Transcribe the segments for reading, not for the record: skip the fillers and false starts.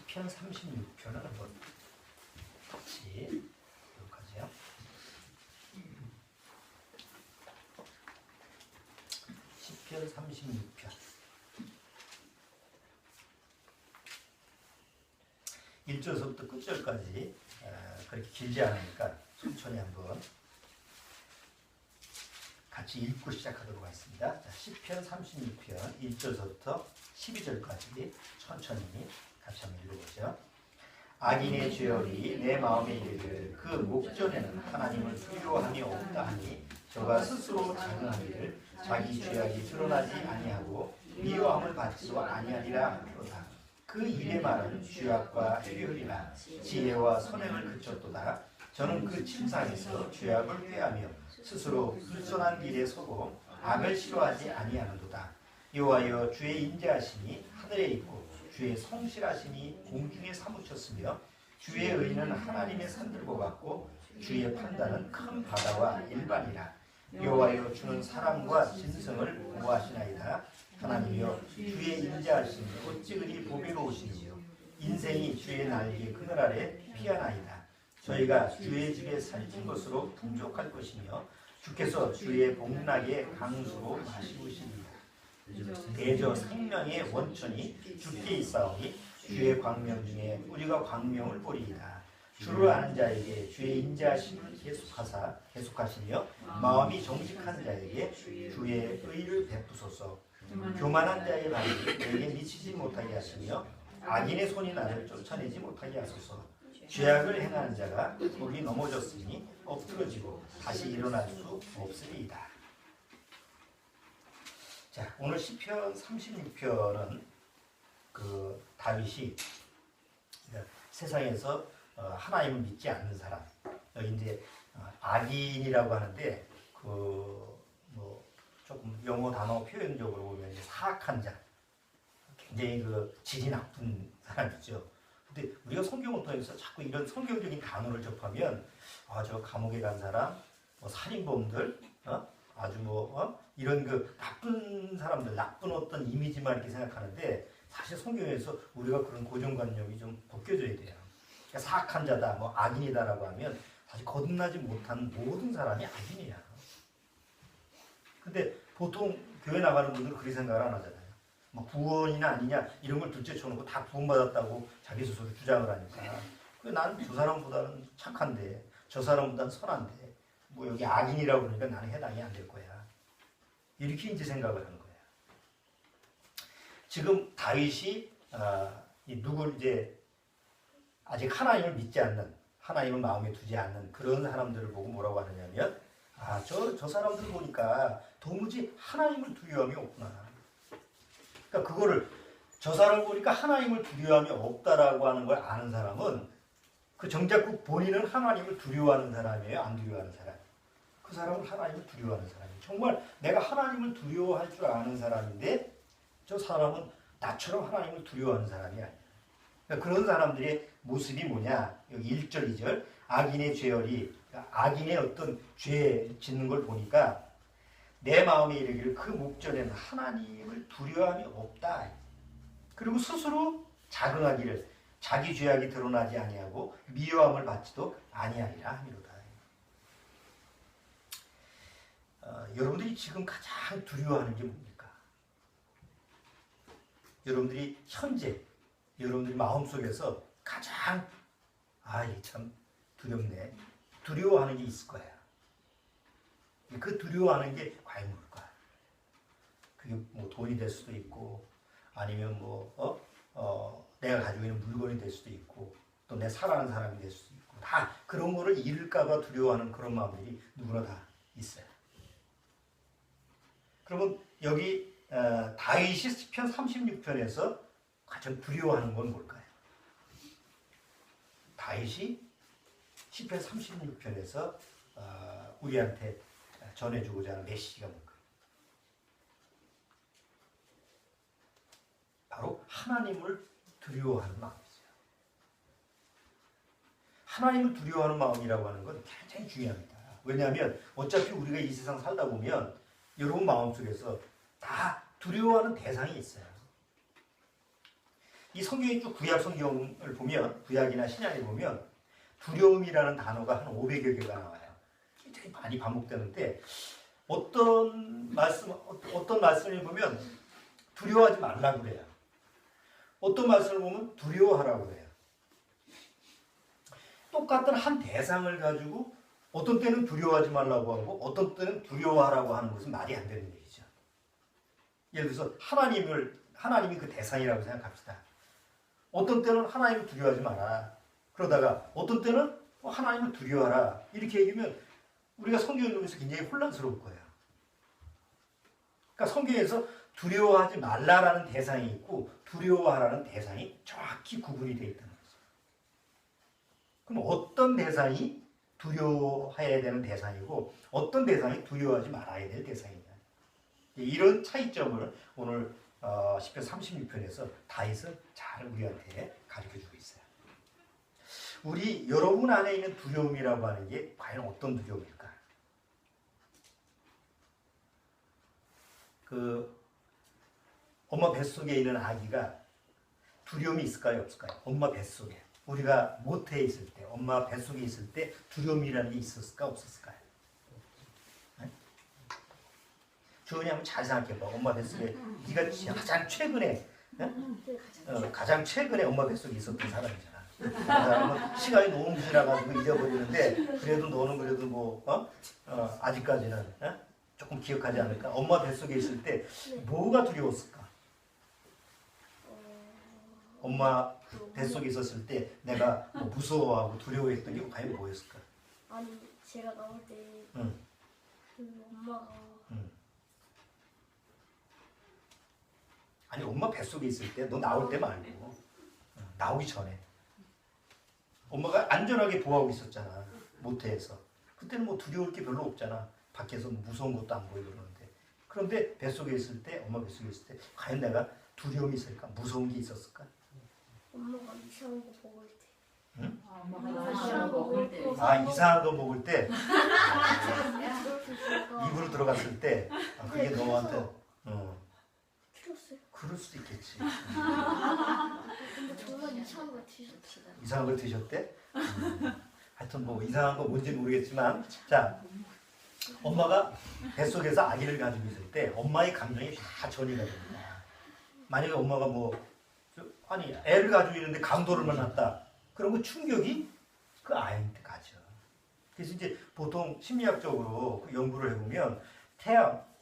시편 36편을 한번 같이 기록하세요. 시편 36편 1절서부터 끝절까지 그렇게 길지 않으니까 천천히 한번 같이 읽고 시작하도록 하겠습니다. 자, 시편 36편 1절서부터 12절까지 천천히 같이 한번 읽어보죠. 악인의 죄업이 내 마음에 이르기를 그 목전에는 하나님을 두려워함이 없다 하니 저가 스스로 자응하기를 자기 죄악이 드러나지 아니하고 미워함을 받지도 아니하리라 하도다. 그 일의 말은 죄악과 회개하리라. 지혜와 선행을 그쳤도다. 저는 그 침상에서 죄악을 꾀하며 스스로 불선한 길에 서고 악을 싫어하지 아니하는도다. 여호와여 주의 인자하심이 하늘에 있고 주의 성실하심이 공중에 사무쳤으며 주의 의는 하나님의 산들과 같고 주의 판단은 큰 바다와 일반이라. 여호와여 주는 사랑과 진성을 보호하시나이다. 하나님이여 주의 인자하심이 어찌 그리 보배로우시니요. 인생이 주의 날개 그늘 아래 피하나이다. 저희가 주의 집에 살찐 것으로 풍족할 것이며 주께서 주의 복락의 강수로 마시우시리라. 대저 생명의 원천이 주께 있사오니 주의 광명 중에 우리가 광명을 보리이다. 주를 아는 자에게 주의 인자하심을 계속하시며 마음이 정직한 자에게 주의 의를 베푸소서. 교만한 자의 발이 내게 미치지 못하게 하시며 악인의 손이 나를 쫓아내지 못하게 하소서. 죄악을 행하는 자가 거기 넘어졌으니 엎드러지고 다시 일어날 수 없으리이다. 자, 오늘 시편 36편은 그 다윗이 세상에서 하나님을 믿지 않는 사람, 여기 이제 악인이라고 하는데 그 뭐 조금 영어 단어 표현적으로 보면 사악한 자, 굉장히 그 질이 나쁜 사람이죠. 근데 우리가 성경을 통해서 자꾸 이런 성경적인 단어를 접하면 저 감옥에 간 사람, 뭐 살인범들, 아주 이런 그 나쁜 사람들, 나쁜 어떤 이미지만 이렇게 생각하는데 사실 성경에서 우리가 그런 고정관념이 좀 벗겨져야 돼요. 그러니까 사악한 자다, 뭐 악인이다라고 하면 사실 거듭나지 못한 모든 사람이 악인이야. 근데 보통 교회 나가는 분들은 그렇게 생각을 안 하잖아요. 뭐 구원이나 아니냐 이런 걸 둘째 쳐놓고 다 구원받았다고 자기 스스로 주장을 하니까 나는 저 사람보다는 착한데 저 사람보다는 선한데 뭐 여기 악인이라고 그러니까 나는 해당이 안 될 거야. 이렇게 이제 생각을 하는 거야. 지금 다윗이 누굴 이제 아직 하나님을 믿지 않는, 하나님을 마음에 두지 않는 그런 사람들을 보고 뭐라고 하느냐면 저 사람들 보니까 도무지 하나님을 두려움이 없구나. 그러니까 그거를 저 사람을 보니까 하나님을 두려움이 없다라고 하는 걸 아는 사람은 그 정작 그 본인은 하나님을 두려워하는 사람이에요? 안 두려워하는 사람? 그 사람은 하나님을 두려워하는 사람이에요. 정말 내가 하나님을 두려워할 줄 아는 사람인데 저 사람은 나처럼 하나님을 두려워하는 사람이 아니야. 그러니까 그런 사람들의 모습이 뭐냐? 여기 1절, 2절 악인의 죄열이, 그러니까 악인의 어떤 죄 짓는 걸 보니까 내 마음에 이르기를 그 목전에는 하나님을 두려움이 없다. 그리고 스스로 자긍하기를 자기 죄악이 드러나지 아니하고 미워함을 받지도 아니하리라 하미로다. 여러분들이 지금 가장 두려워하는 게 뭡니까? 여러분들이 현재 여러분들이 마음속에서 가장 이게 참 두렵네. 두려워하는 게 있을 거야. 그 두려워하는 게 과연 뭘까? 그게 뭐 돈이 될 수도 있고 아니면 내가 가지고 있는 물건이 될 수도 있고 또 내 사랑하는 사람이 될 수도 있고 다 그런 거를 잃을까봐 두려워하는 그런 마음들이 누구나 다 있어요. 그러면 여기 다윗이 시편 36편에서 가장 두려워하는 건 뭘까요? 다윗이 시편 36편에서 우리한테 전해주고자 하는 메시지가 뭘까요? 바로 하나님을 두려워하는 마음이죠. 하나님을 두려워하는 마음이라고 하는 건 굉장히 중요합니다. 왜냐하면 어차피 우리가 이 세상 살다 보면 여러분 마음속에서 다 두려워하는 대상이 있어요. 이 성경의 쭉 구약 성경을 보면, 구약이나 신약에 보면 두려움이라는 단어가 한 500여 개가 나와요. 굉장히 많이 반복되는데 어떤 말씀을 보면 두려워하지 말라고 그래요. 어떤 말씀을 보면 두려워하라고 그래요. 똑같은 한 대상을 가지고 어떤 때는 두려워하지 말라고 하고 어떤 때는 두려워하라고 하는 것은 말이 안 되는 얘기죠. 예를 들어서 하나님이 그 대상이라고 생각합시다. 어떤 때는 하나님을 두려워하지 마라. 그러다가 어떤 때는 하나님을 두려워하라. 이렇게 얘기하면 우리가 성경을 읽으면서 굉장히 혼란스러울 거예요. 그러니까 성경에서 두려워하지 말라라는 대상이 있고 두려워하라는 대상이 정확히 구분이 되어 있다는 거죠. 그럼 어떤 대상이 두려워해야 되는 대상이고 어떤 대상이 두려워하지 말아야 될 대상이냐. 이런 차이점을 오늘 시편 36편에서 다윗은 잘 우리한테 가르쳐주고 있어요. 여러분 안에 있는 두려움이라고 하는 게 과연 어떤 두려움일까? 엄마 뱃속에 있는 아기가 두려움이 있을까요? 없을까요? 엄마 뱃속에. 우리가 모태에 있을 때, 엄마 뱃속에 있을 때 두려움이라는 게 있었을까? 없었을까요? 네? 주은이 한번 잘 생각해봐. 엄마 뱃속에 네가 가장 최근에 가장 최근에 엄마 뱃속에 있었던 사람이잖아. 그 사람은 시간이 너무 지나가지고 잊어버리는데 그래도 너는 그래도 아직까지는 조금 기억하지 않을까? 엄마 뱃속에 있을 때 뭐가 두려웠을까? 엄마 뱃속에 있었을 때 내가 무서워하고 두려워했던 게 과연 뭐였을까? 아니 제가 나올 때 엄마가 아니 엄마 뱃속에 있을 때 너 나올 때 말고 나오기 전에 엄마가 안전하게 보호하고 있었잖아. 모태에서. 그때는 두려울 게 별로 없잖아. 밖에서 무서운 것도 안 보이고 그러는데. 그런데 뱃속에 있을 때, 엄마 뱃속에 있을 때 과연 내가 두려움이 있을까? 무서운 게 있었을까? 엄마가 이상한 거 먹을 때. 응? 엄마가 이상한 거 먹을 때. 이상한 거 먹을 때 입으로 들어갔을 때 그게 너한테 틀렸어요. 그럴 수도 있겠지. 근데 정말 이상한 거 드셨어요. 이상한 걸 드셨대? 하여튼 이상한 거 뭔지 모르겠지만 자 엄마가 뱃속에서 아기를 가지고 있을 때 엄마의 감정이 다 전이가 됩니다. 만약에 엄마가 애를 가지고 있는데 강도를 만났다. 그러면 충격이 그 아이한테 가죠. 그래서 이제 보통 심리학적으로 연구를 해보면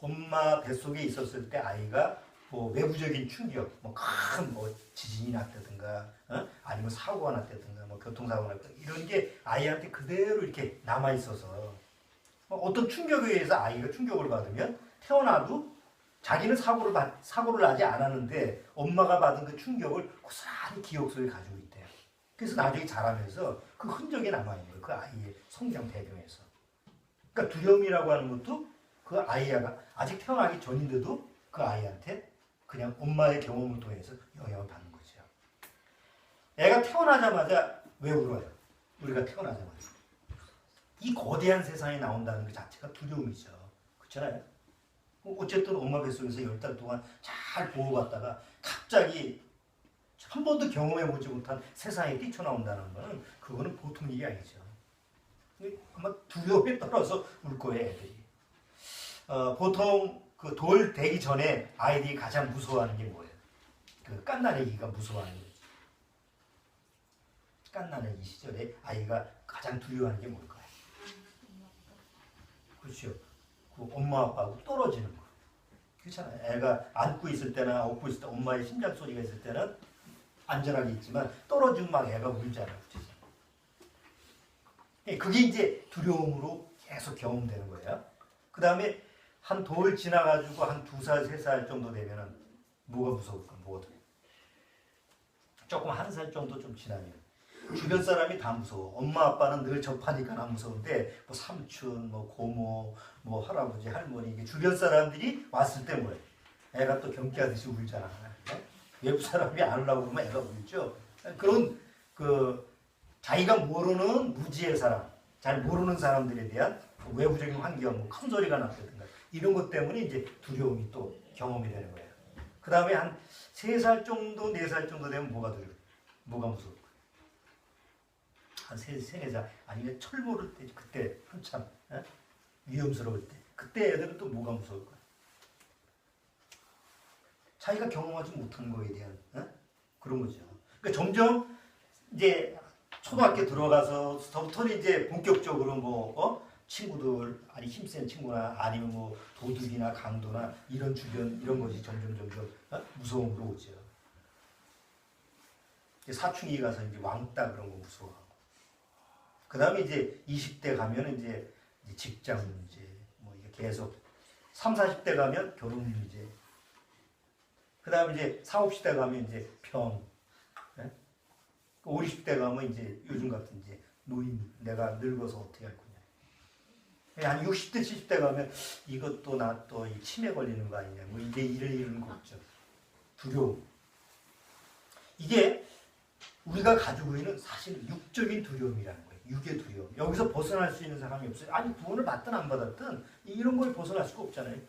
엄마 뱃속에 있었을 때 아이가 외부적인 충격, 큰 지진이 났다든가, 아니면 사고가 났다든가, 교통사고가 났다든가, 이런 게 아이한테 그대로 이렇게 남아있어서, 어떤 충격에 의해서 아이가 충격을 받으면 태어나도 자기는 사고를 나지 않았는데 엄마가 받은 그 충격을 고스란히 기억 속에 가지고 있대요. 그래서 나중에 자라면서 그 흔적이 남아있는 거예요. 그 아이의 성장 배경에서. 그러니까 두려움이라고 하는 것도 그 아이가 아직 태어나기 전인데도 그 아이한테 그냥 엄마의 경험을 통해서 영향을 받는 거죠. 애가 태어나자마자 왜 울어요? 우리가 태어나자마자. 이 거대한 세상에 나온다는 것 자체가 두려움이죠. 그렇잖아요? 어쨌든 엄마 뱃속에서 10달 동안 잘 보호받다가 갑자기 한 번도 경험해보지 못한 세상에 뛰쳐나온다는 것은 그거는 보통 일이 아니죠. 아마 두려움에 떨어서 울 거예요, 애들이. 보통 돌 되기 전에 아이들이 가장 무서워하는 게 뭐예요? 갓난아기가 무서워하는 거죠. 갓난아기 시절에 아이가 가장 두려워하는 게 뭘까요? 그렇죠. 엄마 아빠하고 떨어지는 거. 그렇잖아요. 애가 안고 있을 때나 업고 있을 때 엄마의 심장 소리가 있을 때는 안전하게 있지만 떨어지면 막 애가 울잖아요. 그렇죠? 그게 이제 두려움으로 계속 경험되는 거예요. 그 다음에 한 돌 지나가지고 한 2살, 3살 정도 되면은 뭐가 무서울까? 뭐가 더? 조금 1살 정도 좀 지나면 주변 사람이 다 무서워. 엄마 아빠는 늘 접하니까 안 무서운데 삼촌, 고모, 할아버지, 할머니 주변 사람들이 왔을 때 뭐해? 애가 또 경기하듯이 울잖아. 외부 사람이 안 오려고 그러면 애가 울죠. 그런 자기가 모르는 무지의 사람, 잘 모르는 사람들에 대한 외부적인 환경, 큰 소리가 났다든가 이런 것 때문에 이제 두려움이 또 경험이 되는 거예요. 그 다음에 한 3살 정도, 4살 정도 되면 뭐가 무서울 거예요? 한 4살 아니면 철 모를 때, 그때 한참 위험스러울 때, 그때 애들은 또 뭐가 무서울 거예요? 자기가 경험하지 못한 거에 대한 그런 거죠. 그러니까 점점 이제 초등학교 들어가서부터는 이제 본격적으로 친구들, 아니 힘센 친구나 아니면 뭐 도둑이나 강도나 이런 주변 이런 것이 점점 무서움으로 오죠. 사춘기 가서 이제 왕따 그런 거 무서워하고, 그 다음에 이제 20대 가면 이제 직장 문제, 뭐 이게 계속 30, 40대 가면 결혼 문제, 그 다음에 이제 40, 50대 가면 이제 병, 50, 60대 가면 이제 요즘 같은 이제 노인, 내가 늙어서 어떻게 할 거냐. 한 60대, 70대 가면 이것도 나 또 치매 걸리는 거 아니냐. 뭐 이게 이런 거 없죠. 두려움. 이게 우리가 가지고 있는 사실 육적인 두려움이라는 거예요. 육의 두려움. 여기서 벗어날 수 있는 사람이 없어요. 아니 구원을 받든 안 받았든 이런 거에 벗어날 수가 없잖아요.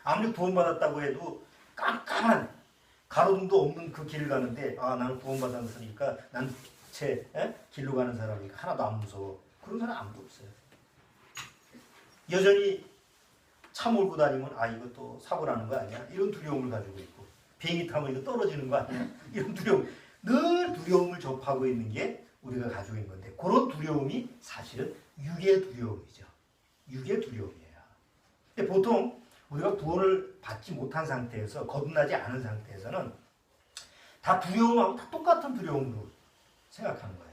아무리 구원받았다고 해도 깜깜한 가로등도 없는 그 길을 가는데 나는 구원받았으니까 난 제 길로 가는 사람이니까 하나도 안 무서워. 그런 사람 아무도 없어요. 여전히 차 몰고 다니면 이거 또 사고 나는 거 아니야? 이런 두려움을 가지고 있고, 비행기 타면 이거 떨어지는 거 아니야? 이런 두려움. 늘 두려움을 접하고 있는 게 우리가 가지고 있는 건데, 그런 두려움이 사실은 육의 두려움이죠. 육의 두려움이에요. 근데 보통 우리가 구원을 받지 못한 상태에서, 거듭나지 않은 상태에서는 다 두려움하고 다 똑같은 두려움으로 생각하는 거예요.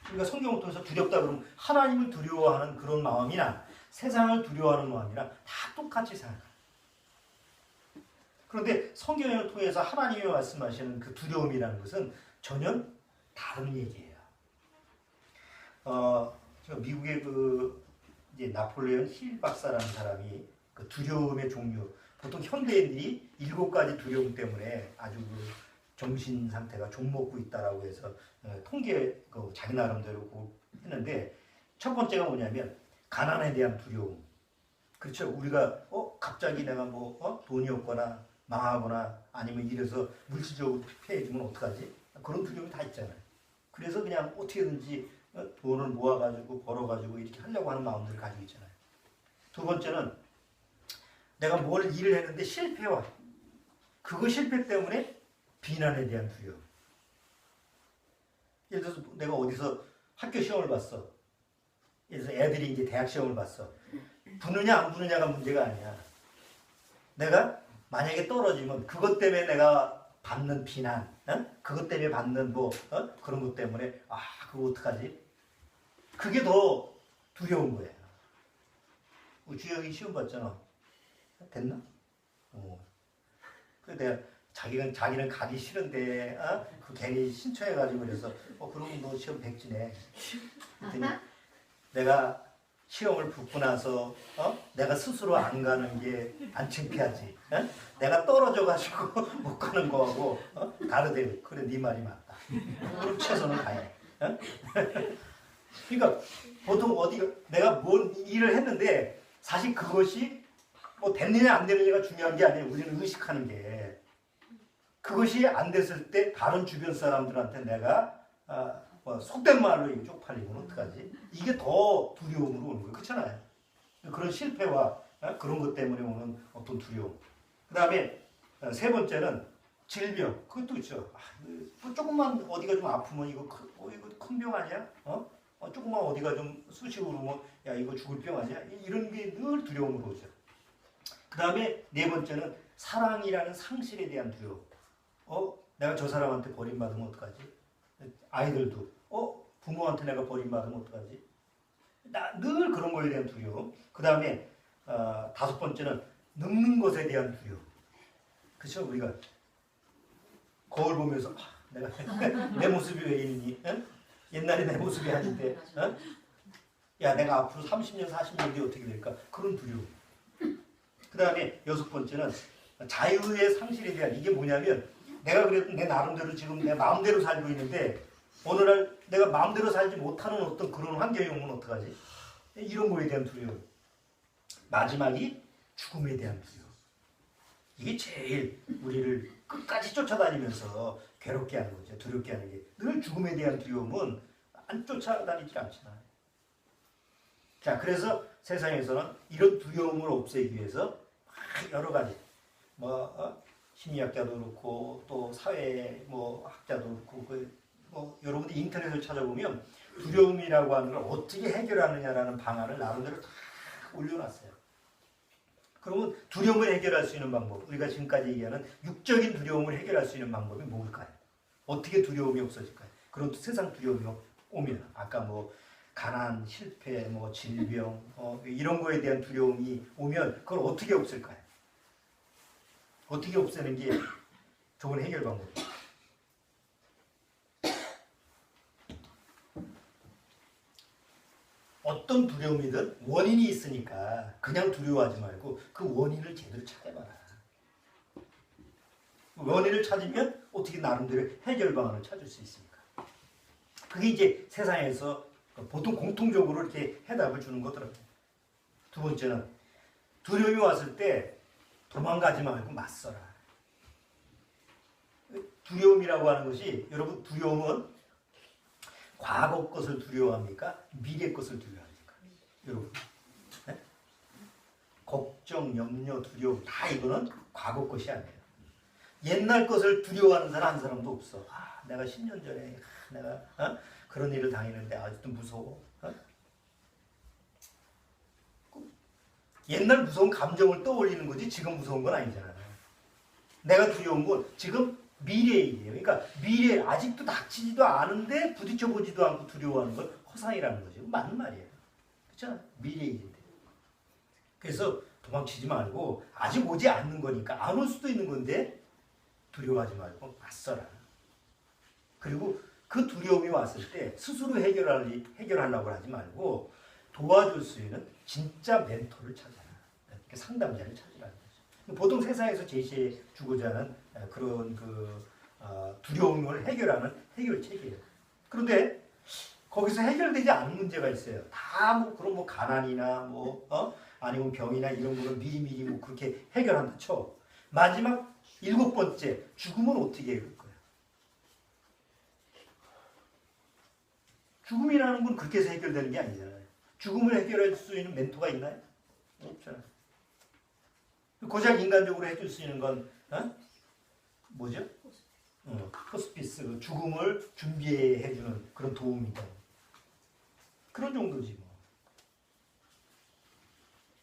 우리가 성경을 통해서 두렵다 그러면 하나님을 두려워하는 그런 마음이나 세상을 두려워하는 마음이나 다 똑같이 생각합니다. 그런데 성경을 통해서 하나님이 말씀하시는 그 두려움이라는 것은 전혀 다른 얘기예요. 미국의 이제 나폴레온 힐 박사라는 사람이 그 두려움의 종류, 보통 현대인들이 7가지 두려움 때문에 아주 정신 상태가 좀먹고 있다라고 해서 통계 자기 나름대로 했는데, 첫 번째가 뭐냐면 가난에 대한 두려움. 그렇죠. 우리가 갑자기 내가 돈이 없거나 망하거나 아니면 이래서 물질적으로 피폐해지면 어떡하지? 그런 두려움이 다 있잖아요. 그래서 그냥 어떻게든지 돈을 모아가지고 벌어가지고 이렇게 하려고 하는 마음들을 가지고 있잖아요. 두 번째는 내가 뭘 일을 했는데 실패와 그거 실패 때문에 비난에 대한 두려움. 예를 들어서 내가 어디서 학교 시험을 봤어. 예를 들어서 애들이 이제 대학 시험을 봤어. 붙느냐 안 붙느냐가 문제가 아니야. 내가 만약에 떨어지면 그것 때문에 내가 받는 비난, 그것 때문에 받는 그런 것 때문에 그거 어떡하지? 그게 더 두려운 거예요. 주혁이 시험 봤잖아. 됐나? 그래 내가 자기는 가기 싫은데 그 괜히 신청해가지고 그래서 그러면 너 시험 백지네. 그랬더니 내가 시험을 붙고 나서 내가 스스로 안 가는 게 안 창피하지. 내가 떨어져가지고 못 가는 거하고 다르대. 그래 네 말이 맞다. 그럼 최선을 다해. 그러니까 보통 내가 뭔 일을 했는데 사실 그것이 됐느냐 안 되느냐가 중요한 게 아니에요. 우리는 의식하는 게 그것이 안 됐을 때 다른 주변 사람들한테 내가 속된 말로 이거 쪽팔리면 어떡하지? 이게 더 두려움으로 오는 거예요. 그렇잖아요. 그런 실패와 그런 것 때문에 오는 어떤 두려움. 그 다음에 세 번째는 질병. 그것도 있죠. 조금만 어디가 좀 아프면 이거 큰 병 아니야? 조금만 어디가 좀 쑤시고 그러면 야 이거 죽을 병 아니야? 이런 게 늘 두려움으로 오죠. 그 다음에 네 번째는 사랑이라는 상실에 대한 두려움. 내가 저 사람한테 버림받으면 어떡하지? 아이들도 부모한테 내가 버림받으면 어떡하지? 늘 그런 거에 대한 두려움. 그 다음에 5번째는 늙는 것에 대한 두려움. 그렇죠? 우리가 거울 보면서 내가 내 모습이 왜 이러니? 옛날에 내 모습이 아닌데 야 내가 앞으로 30년 40년 뒤에 어떻게 될까? 그런 두려움. 그 다음에 6번째는 자유의 상실에 대한, 이게 뭐냐면 내가 그래도 내 나름대로 지금 내 마음대로 살고 있는데 어느 날 내가 마음대로 살지 못하는 어떤 그런 환경이 오면 어떡하지? 이런 거에 대한 두려움. 마지막이 죽음에 대한 두려움. 이게 제일 우리를 끝까지 쫓아다니면서 괴롭게 하는 거죠. 두렵게 하는 게. 늘 죽음에 대한 두려움은 안 쫓아다니지 않잖아요. 자, 그래서 세상에서는 이런 두려움을 없애기 위해서 여러 가지 심리학자도 그렇고 또 사회 학자도 그렇고 여러분들 인터넷을 찾아보면 두려움이라고 하는 걸 어떻게 해결하느냐라는 방안을 나름대로 다 올려놨어요. 그러면 두려움을 해결할 수 있는 방법, 우리가 지금까지 얘기하는 육적인 두려움을 해결할 수 있는 방법이 뭘까요? 어떻게 두려움이 없어질까요? 그런 세상 두려움이 오면 아까 가난, 실패, 질병 이런 거에 대한 두려움이 오면 그걸 어떻게 없앨까요? 어떻게 없애는 게 좋은 해결 방법이에요? 어떤 두려움이든 원인이 있으니까 그냥 두려워하지 말고 그 원인을 제대로 찾아봐라. 원인을 찾으면 어떻게 나름대로 해결 방안을 찾을 수 있습니까? 그게 이제 세상에서 보통 공통적으로 이렇게 해답을 주는 거더라고요. 두 번째는 두려움이 왔을 때 도망가지 말고 맞서라. 두려움이라고 하는 것이 여러분 두려움은 과거 것을 두려워합니까? 미래 것을 두려워합니까? 여러분 네? 걱정, 염려, 두려움 다 이거는 과거 것이 아니에요. 옛날 것을 두려워하는 사람 한 사람도 없어. 내가 10년 전에 내가 그런 일을 당했는데 아직도 무서워. 옛날 무서운 감정을 떠올리는 거지 지금 무서운 건 아니잖아요. 내가 두려운 건 지금 미래의 일이에요. 그러니까 미래 아직도 닥치지도 않은데 부딪혀보지도 않고 두려워하는 건 허상이라는 거죠. 맞는 말이에요. 그렇잖아요. 미래의 일인데. 그래서 도망치지 말고 아직 오지 않는 거니까 안 올 수도 있는 건데 두려워하지 말고 맞서라. 그리고 그 두려움이 왔을 때 스스로 해결하려고 하지 말고 도와줄 수 있는 진짜 멘토를 찾아라. 상담자를 찾으라는 거죠. 보통 세상에서 제시해 주고자 하는 그런 두려움을 해결하는 해결책이에요. 그런데 거기서 해결되지 않은 문제가 있어요. 다 그런 가난이나 아니면 병이나 이런 거는 미리미리 그렇게 해결한다 쳐. 마지막 7번째 죽음은 어떻게 해결할 거예요? 죽음이라는 건 그렇게 해서 해결되는 게 아니잖아요. 죽음을 해결할 수 있는 멘토가 있나요? 없잖아요. 고작 인간적으로 해줄 수 있는 건 뭐죠? 호스피스, 죽음을 준비해주는 그런 도움이다. 그런 정도지 뭐.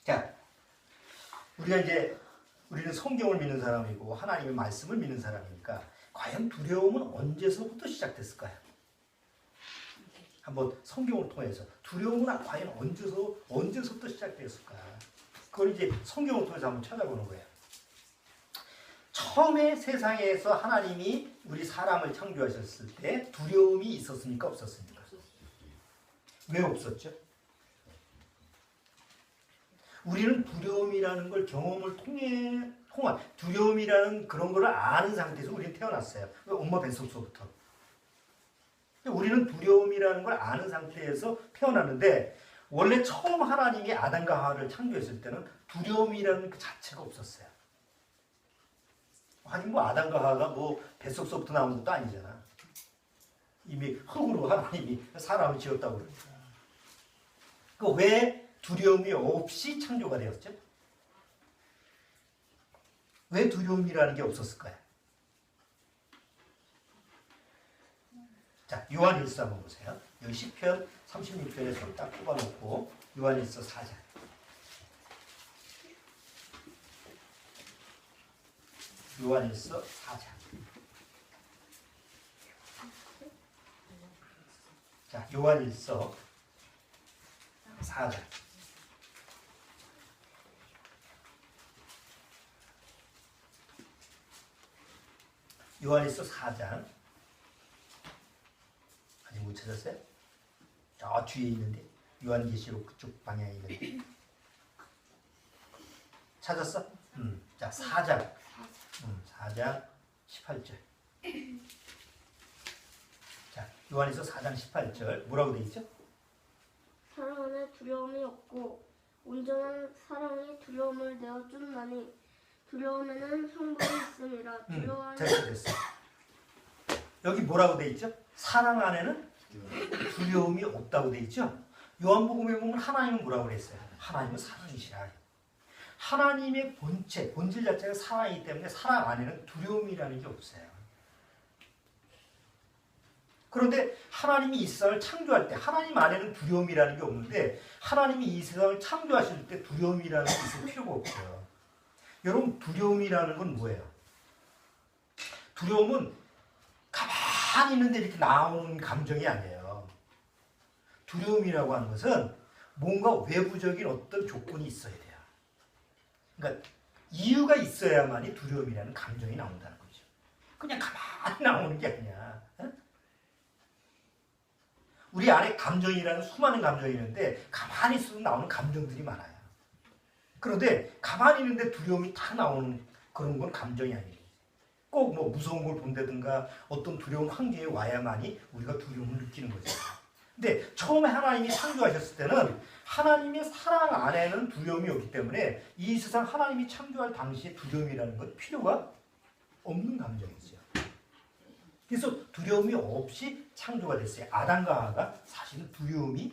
자, 우리는 성경을 믿는 사람이고 하나님의 말씀을 믿는 사람이니까 과연 두려움은 언제서부터 시작됐을까요? 한번 성경을 통해서 두려움은 과연 언제서부터 시작됐을까? 그걸 이제 성경을 통해서 한번 찾아보는 거예요. 처음에 세상에서 하나님이 우리 사람을 창조하셨을 때 두려움이 있었습니까? 없었습니까? 왜 없었죠? 우리는 두려움이라는 걸 경험을 통한 두려움이라는 그런 거를 아는 상태에서 우리는 태어났어요. 엄마 뱃속서부터. 우리는 두려움이라는 걸 아는 상태에서 태어났는데 원래 처음 하나님이 아담과 하와를 창조했을 때는 두려움이라는 그 자체가 없었어요. 하긴 아담과 하와가 뱃속서부터 나온 것도 아니잖아. 이미 흙으로 하나님이 사람을 지었다고 그러니까. 왜 두려움이 없이 창조가 되었죠? 왜 두려움이라는 게 없었을까요? 자, 요한일서 한번 보세요. 여기 시편 36편에서 딱 뽑아놓고 요한일서 4장. 요한일서 4장. 자, 요한일서 4장. 요한일서 4장. 아직 못 찾았어요? 저 뒤에 있는데. 요한계시록 그쪽 방향에 있는데. 찾았어? 자, 4장. 4장 18절. 자, 요한일서 4장 18절. 뭐라고 돼 있죠? 사랑 안에 두려움이 없고 온전한 사랑이 두려움을 내어 쫓나니 두려움에는 성분이 있습니다. 두려워하는 됐어. 여기 뭐라고 돼 있죠? 사랑 안에는 두려움이 없다고 돼 있죠? 요한복음에 보면 하나님은 뭐라고 그랬어요? 하나님은 사랑이시라. 하나님의 본질 자체가 사랑이기 때문에 사랑 안에는 두려움이라는 게 없어요. 그런데 하나님이 이 세상을 창조할 때 하나님 안에는 두려움이라는 게 없는데 하나님이 이 세상을 창조하실 때 두려움이라는 게 있을 필요가 없어요. 여러분 두려움이라는 건 뭐예요? 두려움은 가만히 있는데 이렇게 나오는 감정이 아니에요. 두려움이라고 하는 것은 뭔가 외부적인 어떤 조건이 있어야 돼요. 그러니까 이유가 있어야만이 두려움이라는 감정이 나온다는 거죠. 그냥 가만히 나오는 게 아니야. 우리 안에 감정이라는 수많은 감정이 있는데 가만히 있어도 나오는 감정들이 많아요. 그런데 가만히 있는데 두려움이 다 나오는 그런 건 감정이 아니에요. 꼭 뭐 무서운 걸 본다든가 어떤 두려운 환경에 와야만이 우리가 두려움을 느끼는 거죠. 근데 처음에 하나님이 창조하셨을 때는 하나님의 사랑 안에는 두려움이 없기 때문에 이 세상 하나님이 창조할 당시에 두려움이라는 건 필요가 없는 감정이죠. 그래서 두려움이 없이 창조가 됐어요. 아담과 하와가 사실은 두려움이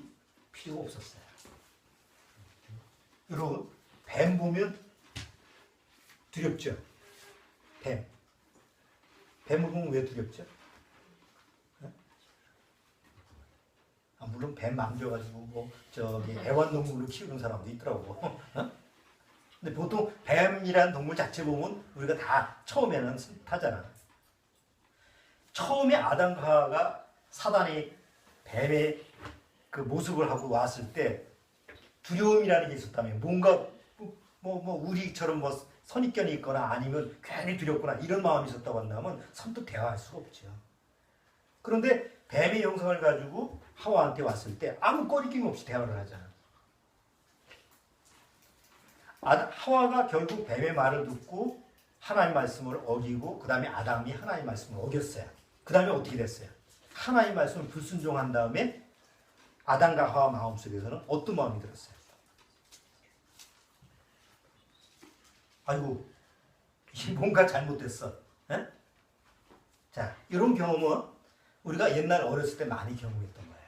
필요가 없었어요. 여러분 뱀 보면 두렵죠? 뱀을 보면 왜 두렵죠? 물론 뱀 만져가지고 뭐 저기 애완동물로 키우는 사람도 있더라고. 근데 보통 뱀이라는 동물 자체 보면 우리가 다 처음에는 타잖아. 처음에 아담과 하와가 사단이 뱀의 그 모습을 하고 왔을 때 두려움이라는 게 있었다면 뭔가 뭐 우리처럼 뭐 선입견이 있거나 아니면 괜히 두렵거나 이런 마음이 있었다고 한다면 선뜻 대화할 수가 없죠. 그런데 뱀의 형상을 가지고 하와한테 왔을 때 아무 꺼리낌 없이 대화를 하잖아. 하와가 결국 뱀의 말을 듣고 하나님 말씀을 어기고 그 다음에 아담이 하나님 말씀을 어겼어요. 그 다음에 어떻게 됐어요? 하나님 말씀을 불순종한 다음에 아담과 하와 마음속에서는 어떤 마음이 들었어요? 아이고 뭔가 잘못됐어. 에? 자, 이런 경험은 우리가 옛날 어렸을 때 많이 경험했던 거예요.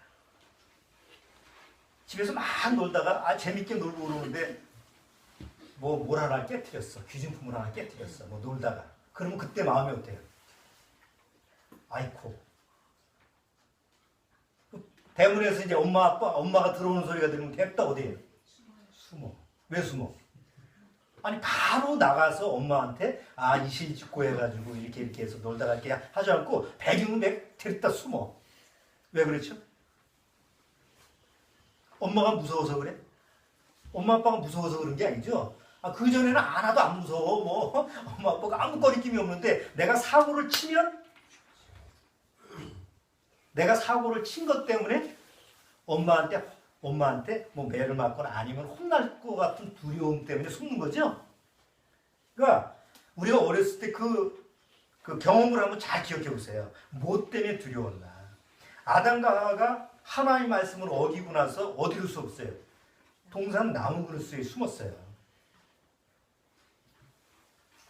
집에서 막 놀다가 재밌게 놀고 그러는데 뭘 하나 깨트렸어. 귀중품을 하나 깨트렸어. 뭐 놀다가. 그러면 그때 마음이 어때요? 아이코. 대문에서 이제 엄마가 들어오는 소리가 들리면 됐다 어디에? 숨어. 왜 숨어? 아니 바로 나가서 엄마한테 이실 짓고 해가지고 이렇게 해서 놀다가 이렇게 하지 않고 배경은 데리다 숨어. 왜 그렇죠? 엄마가 무서워서 그래? 엄마 아빠가 무서워서 그런 게 아니죠. 그전에는 안 하도 안 무서워. 뭐 엄마 아빠가 아무 거리낌이 없는데 내가 사고를 친 것 때문에 엄마한테 뭐 매를 맞거나 아니면 혼날 것 같은 두려움 때문에 숨는 거죠. 그러니까 우리가 어렸을 때 그 경험을 한번 잘 기억해 보세요. 뭐 때문에 두려웠나? 아담과 하와가 하나님의 말씀을 어기고 나서 어디로 숨었어요? 동산 나무 그릇에 숨었어요.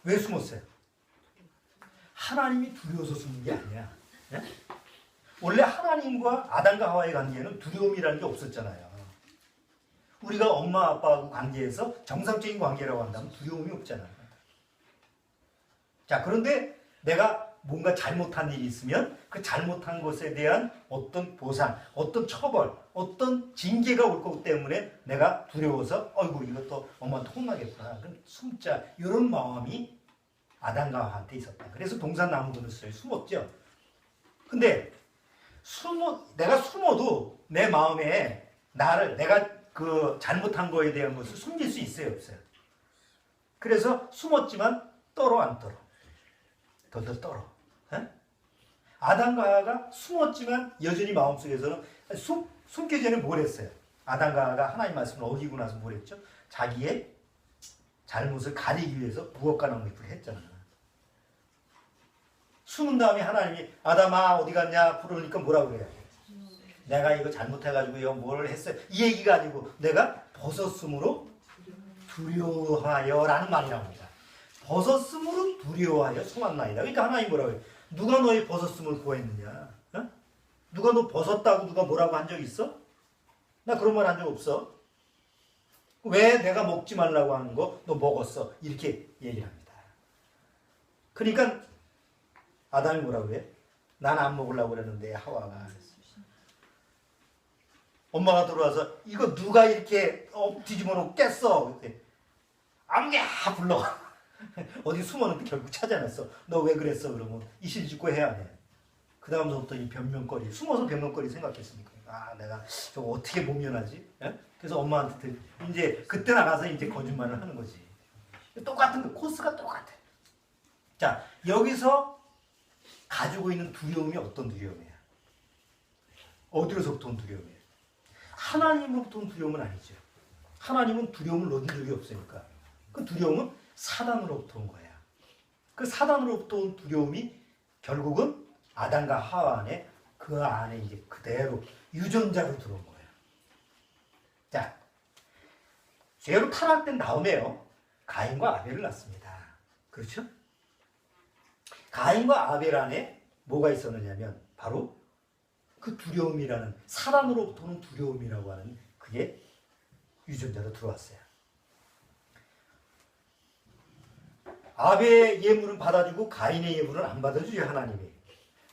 왜 숨었어요? 하나님이 두려워서 숨는 게 아니야. 네? 원래 하나님과 아담과 하와의 관계에는 두려움이라는 게 없었잖아요. 우리가 엄마 아빠하고 관계에서 정상적인 관계라고 한다면 두려움이 없잖아요. 자, 그런데 내가 뭔가 잘못한 일이 있으면 그 잘못한 것에 대한 어떤 보상, 어떤 처벌, 어떤 징계가 올 거기 때문에 내가 두려워서 어이구 이것도 엄마한테 혼나겠구나. 그럼 숨자. 이런 마음이 아담과 하와한테 있었다. 그래서 동산나무 그릇에 숨었죠. 근데 내가 숨어도 내 마음에 내가 그 잘못한 거에 대한 것을 숨길 수 있어요, 없어요? 그래서 숨었지만 떨어 안 떨어? 덜덜 떨어. 에? 아담과 하와가 숨었지만 여전히 마음속에서는 숨기 전에 뭘 했어요? 아담과 하와가 하나님 말씀을 어기고 나서 뭘 했죠? 자기의 잘못을 가리기 위해서 무엇과 나무잎을 했잖아. 숨은 다음에 하나님이 아담아 어디 갔냐 부르니까 뭐라고 그래요? 내가 이거 잘못해가지고 뭘 했어요? 이 얘기가 아니고 내가 벗었으므로 두려워하여 라는 말이 나옵니다. 벗었음으로 두려워하여 속았나이다. 그러니까 하나님 뭐라고 해요? 누가 너의 벗었음을 구했느냐? 어? 누가 너 벗었다고 누가 뭐라고 한 적 있어? 나 그런 말 한 적 없어. 왜 내가 먹지 말라고 하는 거 너 먹었어? 이렇게 얘기를 합니다. 그러니까 아담이 뭐라고 그래? 난 안 먹으려고 그랬는데 하와가 그랬어. 엄마가 들어와서 이거 누가 이렇게 뒤집어 놓고 깼어? 그때 아무개야 불러. 어디 숨었는데 결국 찾아냈어. 너 왜 그랬어? 그러면 이실직고 해야 해. 그 다음부터 이 변명거리, 숨어서 변명거리 생각했으니까. 아, 내가 저거 어떻게 모면하지? 예? 그래서 엄마한테 이제 그때 나가서 이제 거짓말을 하는 거지. 똑같은 거, 코스가 똑같아. 자, 여기서 가지고 있는 두려움이 어떤 두려움이야? 어디로서부터 온 두려움이에요? 하나님으로부터 온 두려움은 아니죠. 하나님은 두려움을 넣은 적이 없으니까. 그 두려움은 사단으로부터 온 거야. 그 사단으로부터 온 두려움이 결국은 아담과 하와 안에 그 안에 이제 그대로 유전자로 들어온 거예요. 자, 죄로 타락된 다음에요. 가인과 아벨을 낳습니다. 그렇죠? 가인과 아벨 안에 뭐가 있었느냐면 바로 그 두려움이라는 사단으로부터 오는 두려움이라고 하는 그게 유전자로 들어왔어요. 아벨의 예물은 받아주고 가인의 예물은 안 받아주죠. 하나님이.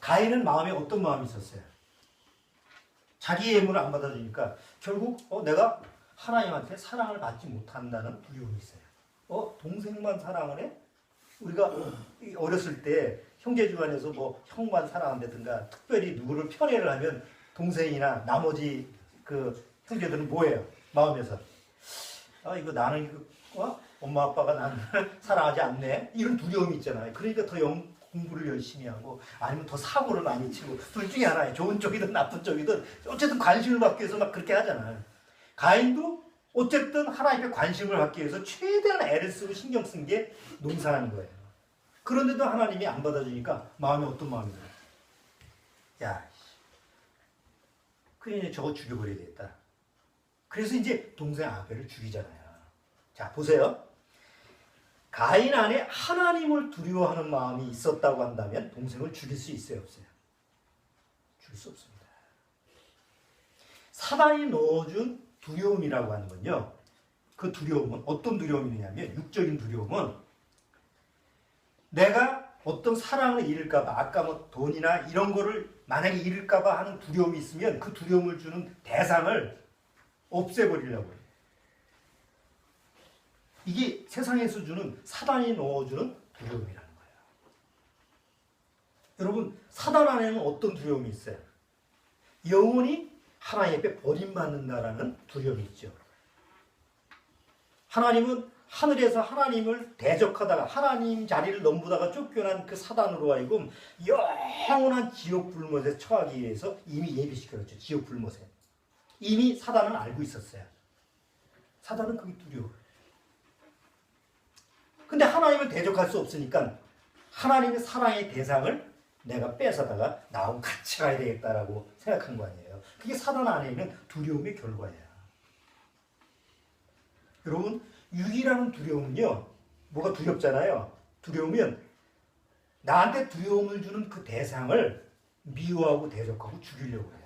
가인은 마음에 어떤 마음이 있었어요? 자기 예물을 안 받아주니까 결국 내가 하나님한테 사랑을 받지 못한다는 두려움이 있어요. 동생만 사랑을 해? 우리가 어렸을 때 형제지간에서 뭐 형만 사랑한다든가 특별히 누구를 편애를 하면 동생이나 나머지 그 형제들은 뭐예요? 마음에서 이거 나는 엄마 아빠가 나를 사랑하지 않네? 이런 두려움이 있잖아요. 그러니까 더 공부를 열심히 하고 아니면 더 사고를 많이 치고 둘 중에 하나예요. 좋은 쪽이든 나쁜 쪽이든 어쨌든 관심을 받기 위해서 막 그렇게 하잖아요. 가인도 어쨌든 하나님의 관심을 받기 위해서 최대한 애를 쓰고 신경 쓴 게 농사라는 거예요. 그런데도 하나님이 안 받아주니까 마음에 어떤 마음이 들어요? 야, 그냥 저거 죽여버려야 되겠다. 그래서 이제 동생 아벨을 죽이잖아요. 자, 보세요. 가인 안에 하나님을 두려워하는 마음이 있었다고 한다면 동생을 죽일 수 있어요, 없어요? 죽일 수 없습니다. 사단이 넣어준 두려움이라고 하는 건요. 그 두려움은 어떤 두려움이냐면 육적인 두려움은 내가 어떤 사랑을 잃을까 봐 아까 뭐 돈이나 이런 거를 만약에 잃을까 봐 하는 두려움이 있으면 그 두려움을 주는 대상을 없애버리려고 해요. 이게 세상에서 주는 사단이 넣어주는 두려움이라는 거예요. 여러분 사단 안에는 어떤 두려움이 있어요? 영원히 하나님 앞에 버림받는다라는 두려움이 있죠. 하나님은 하늘에서 하나님을 대적하다가 하나님 자리를 넘보다가 쫓겨난 그 사단으로 하여금 영원한 지옥 불못에 처하기 위해서 이미 예비시켜놨죠. 지옥 불못에. 이미 사단은 알고 있었어요. 사단은 그게 두려워요. 근데 하나님을 대적할 수 없으니까 하나님의 사랑의 대상을 내가 뺏어다가 나하고 같이 가야 되겠다라고 생각한 거 아니에요. 그게 사단 안에 있는 두려움의 결과예요. 여러분 육이라는 두려움은요. 뭐가 두렵잖아요. 두려우면 나한테 두려움을 주는 그 대상을 미워하고 대적하고 죽이려고 해요.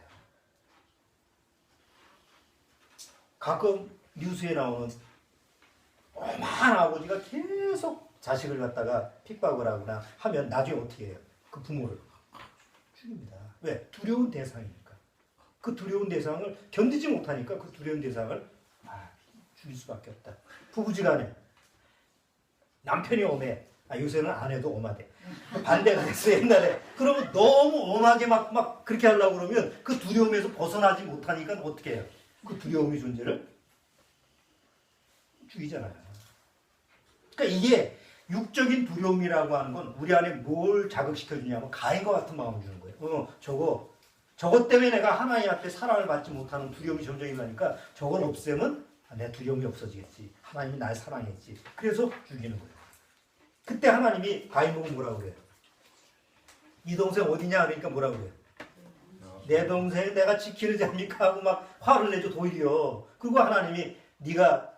가끔 뉴스에 나오는 오만 아버지가 계속 자식을 갖다가 핍박을 하거나 하면 나중에 어떻게 해요? 그 부모를 죽입니다. 왜? 두려운 대상이니까. 그 두려운 대상을 견디지 못하니까 그 두려운 대상을 죽일 수밖에 없다. 부부지간에 남편이 엄해. 요새는 아내도 엄하대. 반대가 됐어 옛날에. 그러면 너무 엄하게 막 그렇게 하려고 그러면 그 두려움에서 벗어나지 못하니까 어떻게 해요? 그 두려움의 존재를 죽이잖아요. 그러니까 이게 육적인 두려움이라고 하는 건 우리 안에 뭘 자극시켜주냐면 가인과 같은 마음을 주는 거예요. 저것 때문에 내가 하나님 앞에 사랑을 받지 못하는 두려움이 점점 일어나니까 저걸 없애면 내 두려움이 없어지겠지. 하나님이 날 사랑했지. 그래서 죽이는 거예요. 그때 하나님이 가인 보고 뭐라고 그래요? 이 동생 어디냐? 그러니까 뭐라고 그래요? 내 동생 내가 지키는 자입니까? 하고 막 화를 내죠. 도리어. 그리고 하나님이 네가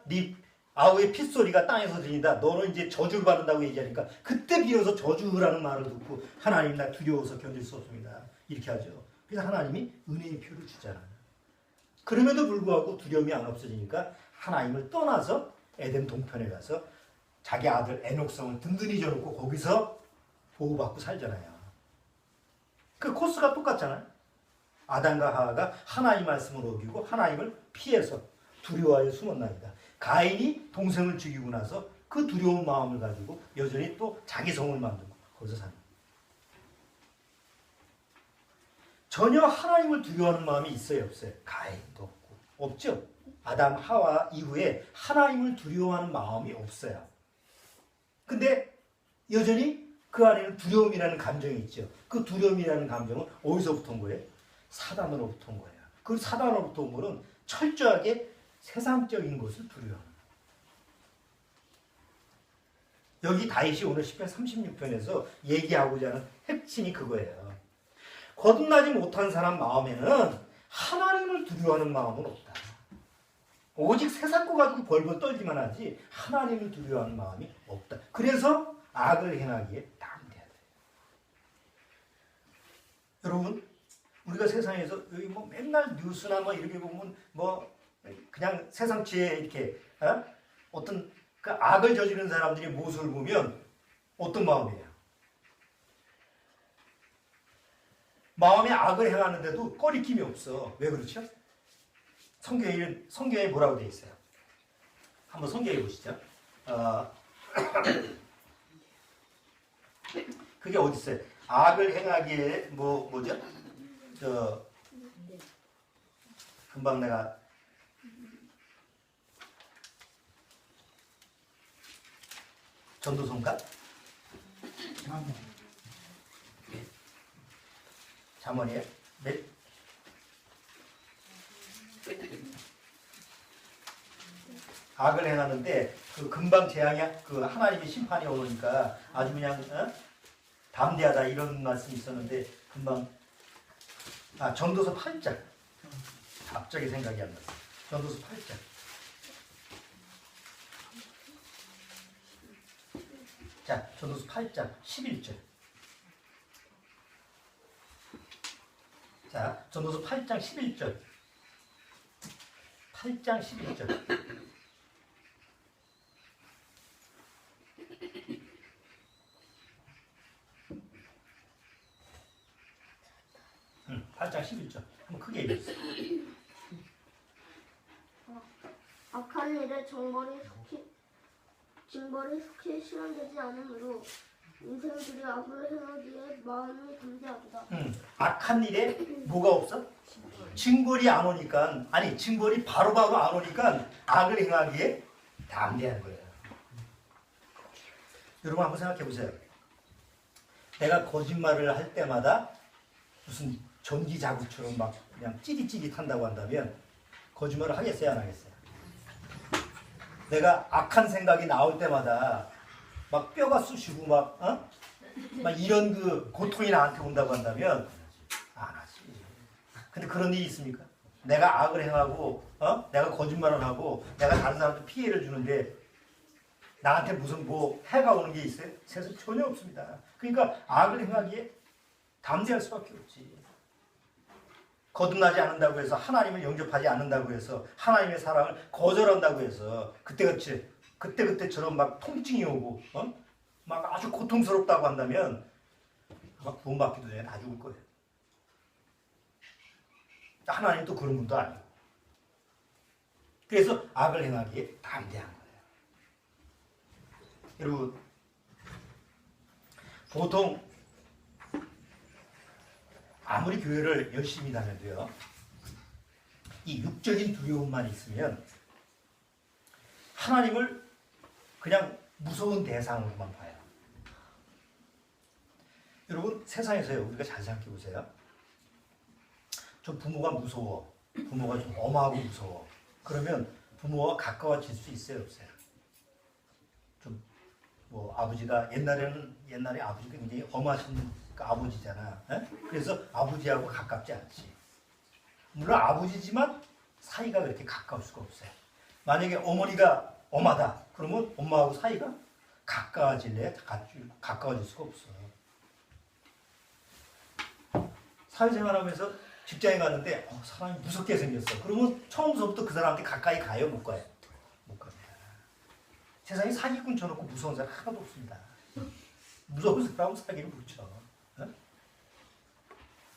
네 아우의 핏소리가 땅에서 들린다. 너는 이제 저주를 받는다고 얘기하니까 그때 비로소 저주라는 말을 듣고 하나님 나 두려워서 견딜 수 없습니다. 이렇게 하죠. 그래서 하나님이 은혜의 표를 주잖아요. 그럼에도 불구하고 두려움이 안 없어지니까 하나님을 떠나서 에덴 동편에 가서 자기 아들 에녹성을 든든히 져놓고 거기서 보호받고 살잖아요. 그 코스가 똑같잖아요. 아담과 하와가 하나님 말씀을 어기고 하나님을 피해서 두려워하여 숨었나이다. 가인이 동생을 죽이고 나서 그 두려운 마음을 가지고 여전히 또 자기 성을 만들고 거기서 사는 거예요. 전혀 하나님을 두려워하는 마음이 있어요, 없어요? 가인도 없고. 없죠? 아담, 하와 이후에 하나님을 두려워하는 마음이 없어요. 근데 여전히 그 안에는 두려움이라는 감정이 있죠. 그 두려움이라는 감정은 어디서부터 온 거예요? 사단으로부터 온 거예요. 그 사단으로부터 온 거는 철저하게 세상적인 것을 두려워하는 거예요. 여기 다윗이 오늘 시편 36편에서 얘기하고자 하는 핵심이 그거예요. 거듭나지 못한 사람 마음에는 하나님을 두려워하는 마음은 없다. 오직 세상 거 가지고 벌벌 떨기만 하지 하나님을 두려워하는 마음이 없다. 그래서 악을 행하기에 담대해야 돼요. 여러분, 우리가 세상에서 여기 뭐 맨날 뉴스나 뭐 이렇게 보면 뭐 그냥 세상치에 이렇게 어떤 그 악을 저지르는 사람들의 모습을 보면 어떤 마음이에요? 마음에 악을 행하는데도 꺼리낌이 없어. 왜 그렇죠? 성경에 뭐라고 되어 있어요? 한번 성경에 보시죠. 그게 어디 있어요? 악을 행하기에 뭐죠? 금방 내가 전도서인가? 잠언이에요? 네? 악을 행하는데 그 금방 재앙이 그 하나님의 심판이 오니까 아주 그냥 담대하다 이런 말씀이 있었는데 금방 전도서 8장 갑자기 생각이 안 났어요. 전도서 8장 자 전도서 8장 11절 자 전도서 8장 11절 8장 11절 8장 11절 한번 크게 읽어주세요. 악한 일에 징벌이 속히 실현되지 않으므로 인생들이 악을 행하기에 마음이 담대하도다. 악한 일에 뭐가 없어? 징벌이 안 오니까 징벌이 바로바로 안 오니까 악을 행하기에 담대한 거예요. 여러분 한번 생각해 보세요. 내가 거짓말을 할 때마다 무슨 전기자구처럼 막 그냥 찌릿찌릿한다고 한다면 거짓말을 하겠어요, 안 하겠어요? 내가 악한 생각이 나올 때마다 막 뼈가 쑤시고 막 이런 그 고통이 나한테 온다고 한다면 안 하지. 근데 그런 일이 있습니까? 내가 악을 행하고 내가 거짓말을 하고 내가 다른 사람한테 피해를 주는데 나한테 무슨 뭐 해가 오는 게 있어요? 세상에 전혀 없습니다. 그러니까 악을 행하기에 담대할 수밖에 없지. 거듭나지 않는다고 해서 하나님을 영접하지 않는다고 해서 하나님의 사랑을 거절한다고 해서 그때처럼 막 통증이 오고 막 아주 고통스럽다고 한다면 막 구원받기도 전에 다 죽을 거예요. 하나님도 그런 분도 아니고. 그래서 악을 행하기에 담대한 거예요. 여러분 보통 아무리 교회를 열심히 다녀도요, 이 육적인 두려움만 있으면 하나님을 그냥 무서운 대상으로만 봐요. 여러분 세상에서요, 우리가 잘 생각해 보세요. 좀 부모가 무서워, 부모가 좀 엄하고 무서워. 그러면 부모와 가까워질 수 있어요, 없어요? 좀 뭐 아버지가 옛날에 아버지가 굉장히 엄하신 그 아버지잖아. 그래서 아버지하고 가깝지 않지. 물론 아버지지만 사이가 그렇게 가까울 수가 없어요. 만약에 어머니가 엄하다. 그러면 엄마하고 사이가 가까워질래? 가까워질 수가 없어. 사회생활하면서 직장에 갔는데 사람이 무섭게 생겼어. 그러면 처음부터 그 사람한테 가까이 가요? 못 가요? 못 갑니다. 세상에 사기꾼 쳐놓고 무서운 사람 하나도 없습니다. 무서운 사람은 사기를 못 쳐.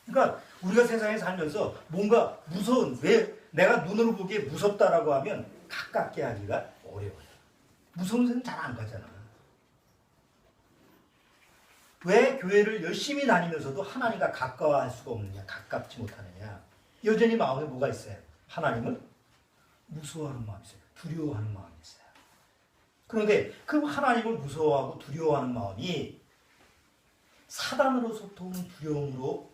그러니까 우리가 세상에 살면서 뭔가 무서운, 왜 내가 눈으로 보기에 무섭다라고 하면 가깝게 하기가 어려워요. 무서운 데는 잘 안 가잖아. 왜 교회를 열심히 다니면서도 하나님과 가까워할 수가 없느냐, 가깝지 못하느냐. 여전히 마음에 뭐가 있어요? 하나님을 무서워하는 마음이 있어요. 두려워하는 마음이 있어요. 그런데 그 하나님을 무서워하고 두려워하는 마음이 사단으로부터 오는 두려움으로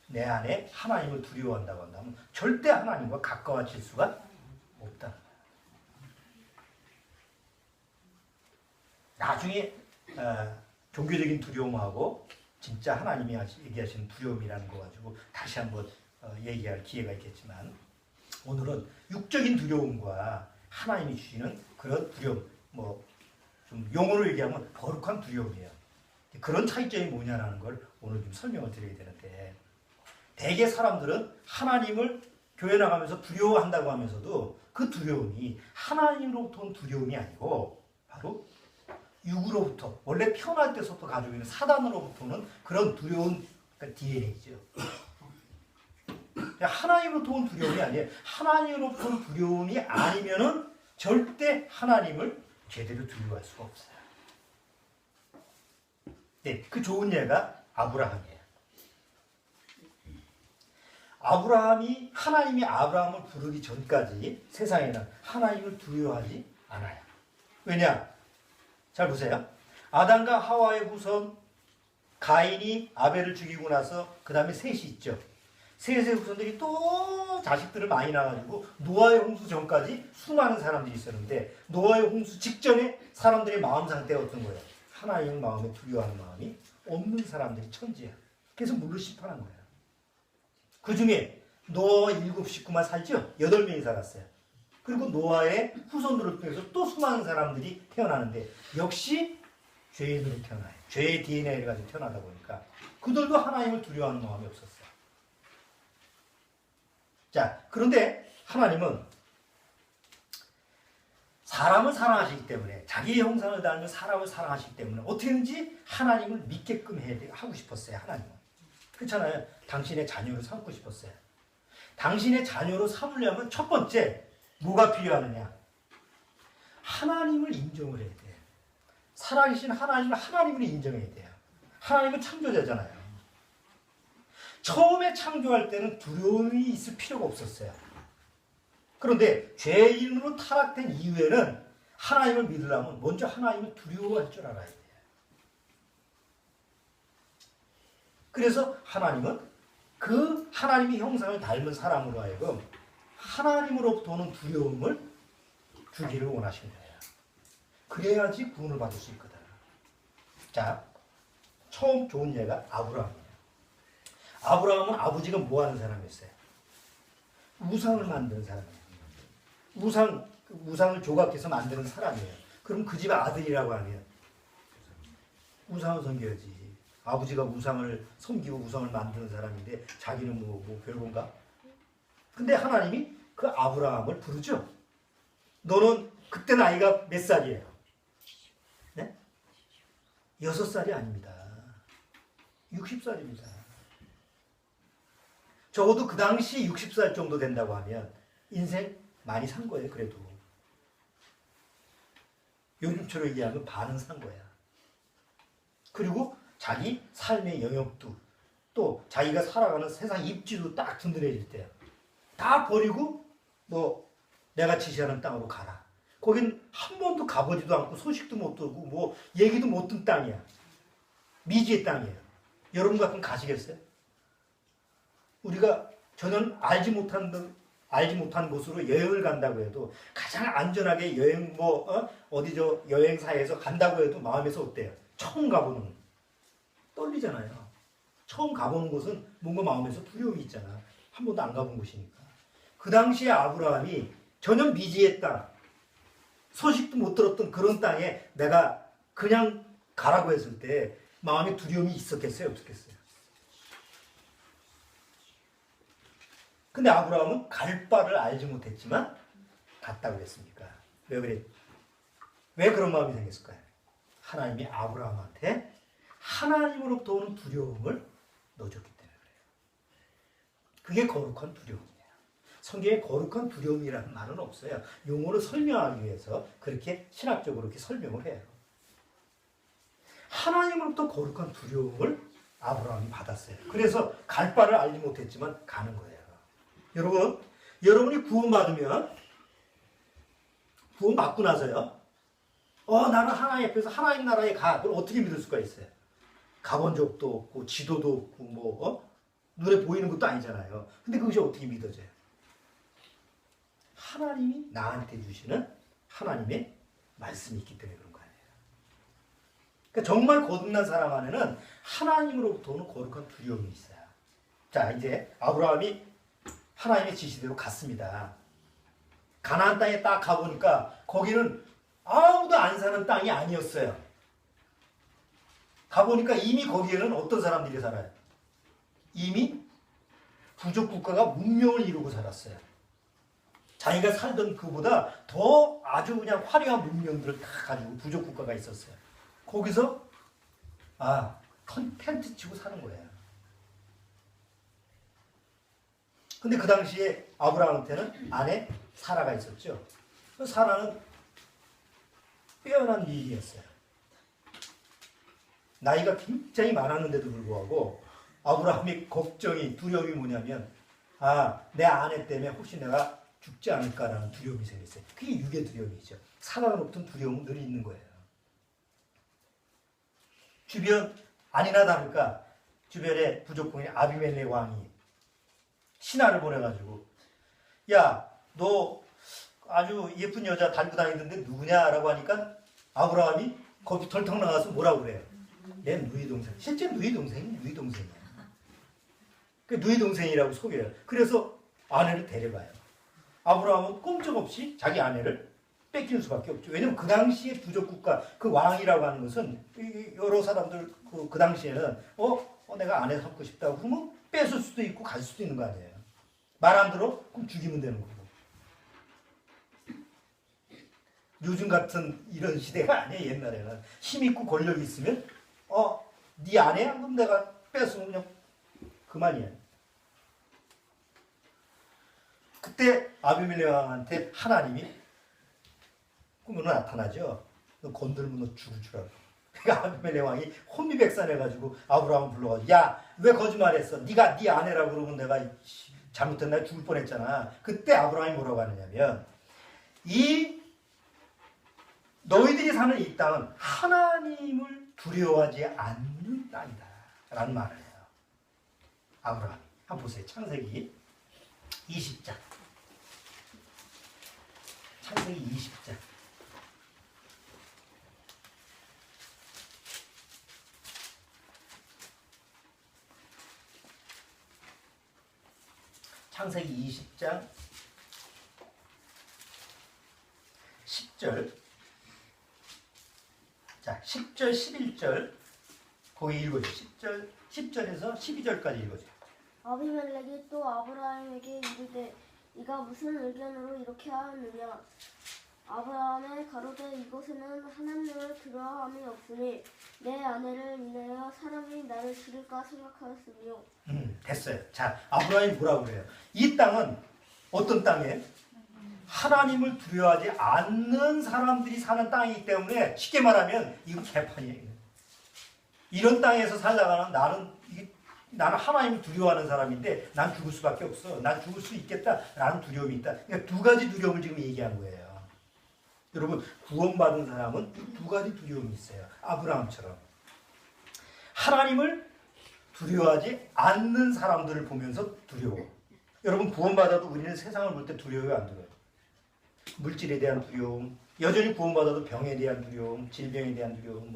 내 안에 하나님을 두려워한다고 한다면 절대 하나님과 가까워질 수가 없다는 거예요. 나중에 종교적인 두려움하고 진짜 하나님이 얘기하시는 두려움이라는 거 가지고 다시 한번 얘기할 기회가 있겠지만, 오늘은 육적인 두려움과 하나님이 주시는 그런 두려움, 좀 용어로 얘기하면 거룩한 두려움이에요. 그런 차이점이 뭐냐라는 걸 오늘 좀 설명을 드려야 되는데, 대개 사람들은 하나님을 교회 나가면서 두려워한다고 하면서도 그 두려움이 하나님으로부터 온 두려움이 아니고 바로 육으로부터, 원래 태어날 때부터 가지고 있는 사단으로부터는 그런 두려운, 그러니까 DNA죠. 하나님으로부터 온 두려움이 아니에요. 하나님으로부터 온 두려움이 아니면은 절대 하나님을 제대로 두려워할 수가 없어요. 네, 그 좋은 예가 아브라함이에요. 아브라함이, 하나님이 아브라함을 부르기 전까지 세상에는 하나님을 두려워하지 않아요. 왜냐? 잘 보세요. 아담과 하와의 후손 가인이 아벨을 죽이고 나서 그 다음에 셋이 있죠. 셋의 후손들이 또 자식들을 많이 낳아가지고 노아의 홍수 전까지 수많은 사람들이 있었는데, 노아의 홍수 직전에 사람들의 마음 상태가 어떤 거예요? 하나님을 마음에 두려워하는 마음이 없는 사람들이 천지야. 그래서 물로 심판한 거예요. 그 중에 노아 7 식구만 살죠? 8명이 살았어요. 그리고 노아의 후손들을 통해서 또 수많은 사람들이 태어나는데 역시 죄인으로 태어나요. 죄의 DNA를 가지고 태어나다 보니까 그들도 하나님을 두려워하는 마음이 없었어요. 자, 그런데 하나님은 사람을 사랑하시기 때문에, 자기의 형상을 닮은 사람을 사랑하시기 때문에 어떻게든지 하나님을 믿게끔 하고 싶었어요. 하나님은. 그렇잖아요. 당신의 자녀로 삼고 싶었어요. 당신의 자녀로 삼으려면 첫 번째 뭐가 필요하느냐? 하나님을 인정을 해야 돼요. 살아계신 하나님을 인정해야 돼요. 하나님은 창조자잖아요. 처음에 창조할 때는 두려움이 있을 필요가 없었어요. 그런데 죄인으로 타락된 이후에는 하나님을 믿으려면 먼저 하나님을 두려워할 줄 알아야 돼요. 그래서 하나님은 그 하나님의 형상을 닮은 사람으로 하여금 하나님으로부터 오는 두려움을 주기를 원하신 거예요. 그래야지 구원을 받을 수 있거든. 자, 처음 좋은 예가 아브라함이에요. 아브라함은 아버지가 뭐 하는 사람이었어요? 우상을 만드는 사람이에요. 우상을 조각해서 만드는 사람이에요. 그럼 그 집 아들이라고 하면 우상을 섬겨야지. 아버지가 우상을 섬기고 우상을 만드는 사람인데 자기는 뭐 별건가? 근데 하나님이 그 아브라함을 부르죠. 너는 그때 나이가 몇 살이에요? 네? 6살이 아닙니다. 60살입니다. 적어도 그 당시 60살 정도 된다고 하면 인생 많이 산 거예요. 그래도 요즘처럼 얘기하면 반은 산 거야. 그리고 자기 삶의 영역도, 또 자기가 살아가는 세상 입지도 딱 든든해질 때야. 다 버리고 너 내가 지시하는 땅으로 가라. 거긴 한 번도 가보지도 않고 소식도 못 듣고 뭐 얘기도 못 듣는 땅이야. 미지의 땅이에요. 여러분 같으면 가시겠어요? 우리가 전혀 알지 못한 곳으로 여행을 간다고 해도 가장 안전하게 여행 여행사에서 간다고 해도 마음에서 어때요? 처음 가보는, 떨리잖아요. 처음 가보는 곳은 뭔가 마음에서 두려움이 있잖아. 한 번도 안 가본 곳이니까. 그 당시에 아브라함이 전혀 미지의 땅, 소식도 못 들었던 그런 땅에 내가 그냥 가라고 했을 때 마음에 두려움이 있었겠어요? 없었겠어요? 근데 아브라함은 갈 바를 알지 못했지만 갔다고 그랬습니까? 왜 그랬? 왜 그런 마음이 생겼을까요? 하나님이 아브라함한테 하나님으로부터 오는 두려움을 넣어줬기 때문에 그래요. 그게 거룩한 두려움이에요. 성경에 거룩한 두려움이라는 말은 없어요. 용어를 설명하기 위해서 그렇게 신학적으로 이렇게 설명을 해요. 하나님으로부터 거룩한 두려움을 아브라함이 받았어요. 그래서 갈 바를 알지 못했지만 가는 거예요. 여러분이 구원받으면 구원받고 나서요. 나는 하나님 앞에서 하나님 나라에 가. 그걸 어떻게 믿을 수가 있어요? 가본 적도 없고 지도도 없고 눈에 보이는 것도 아니잖아요. 근데 그것이 어떻게 믿어져요? 하나님이 나한테 주시는 하나님의 말씀이 있기 때문에 그런 거예요. 그러니까 정말 거듭난 사람 안에는 하나님으로부터 오는 거룩한 두려움이 있어요. 자, 이제 아브라함이 하나님의 지시대로 갔습니다. 가나안 땅에 딱 가보니까 거기는 아무도 안 사는 땅이 아니었어요. 가보니까 이미 거기에는 어떤 사람들이 살아요? 이미 부족 국가가 문명을 이루고 살았어요. 자기가 살던 그보다 더 아주 그냥 화려한 문명들을 다 가지고 부족 국가가 있었어요. 거기서 텐트 치고 사는 거예요. 근데 그 당시에 아브라함한테는 아내 사라가 있었죠. 사라는 빼어난 미인이었어요. 나이가 굉장히 많았는데도 불구하고 아브라함의 걱정이 두려움이 뭐냐면 내 아내 때문에 혹시 내가 죽지 않을까라는 두려움이 생겼어요. 그게 육의 두려움이죠. 사랑으로부터 두려움은 늘 있는 거예요. 주변 아니나 다를까 주변에 부족공인 아비멜렉 왕이 신하를 보내가지고 야, 너 아주 예쁜 여자 달고 다니던데 누구냐라고 하니까 아브라함이 거기 털떡 나가서 뭐라고 그래요? 내 누이 동생. 실제 누이 동생이야. 그 누이 동생이라고 소개해요. 그래서 아내를 데려가요. 아브라함은 꼼짝없이 자기 아내를 뺏길 수밖에 없죠. 왜냐면 그 당시에 부족 국가 그 왕이라고 하는 것은 여러 사람들 그 당시에는 내가 아내 삼고 싶다고 그러면 뺏을 수도 있고 갈 수도 있는 거 아니에요. 말 안 들어? 그럼 죽이면 되는 거고. 요즘 같은 이런 시대가 아니에요. 옛날에는 힘 있고 권력이 있으면 네 아내야? 그럼 내가 뺏으면 그냥 그만이야. 그때 아비멜렉 왕한테 하나님이 꿈으로 나타나죠. 너 건들면 너 죽을 줄 알아. 그러니까 아비멜렉 왕이 혼미백산해가지고 아브라함을 불러가지고 야, 왜 거짓말했어? 네가 네 아내라고 그러면 내가 잘못했나 죽을 뻔했잖아. 그때 아브라함이 뭐라고 하느냐면 너희들이 사는 이 땅은 하나님을 두려워하지 않는 땅이다 라는 말을 해요. 아브라함이. 한번 보세요. 창세기 20장. 창세기 20장. 창세기 20장 10절. 자, 10절, 11절 거기 읽어주세요. 10절에서 12절까지 읽어주세요. 아비멜렉이 또 아브라함에게 이르되 네가 무슨 의견으로 이렇게 하였느냐. 아브라함의 가로되 이곳에는 하나님을 두려워함이 없으니 내 아내를 인하여 사람이 나를 죽일까 생각하였으며. 됐어요. 자, 아브라함이 뭐라고 그래요? 이 땅은 어떤 땅이에요? 하나님을 두려워하지 않는 사람들이 사는 땅이기 때문에 쉽게 말하면 이건 개판이에요. 이런 땅에서 살다가는 나는 하나님을 두려워하는 사람인데 난 죽을 수밖에 없어. 난 죽을 수 있겠다라는 두려움이 있다. 그러니까 두 가지 두려움을 지금 얘기한 거예요. 여러분, 구원받은 사람은 이 두 가지 두려움이 있어요. 아브라함처럼. 하나님을 두려워하지 않는 사람들을 보면서 두려워. 여러분, 구원받아도 우리는 세상을 볼 때 두려움이 안 들어요. 물질에 대한 두려움, 여전히 구원받아도 병에 대한 두려움, 질병에 대한 두려움,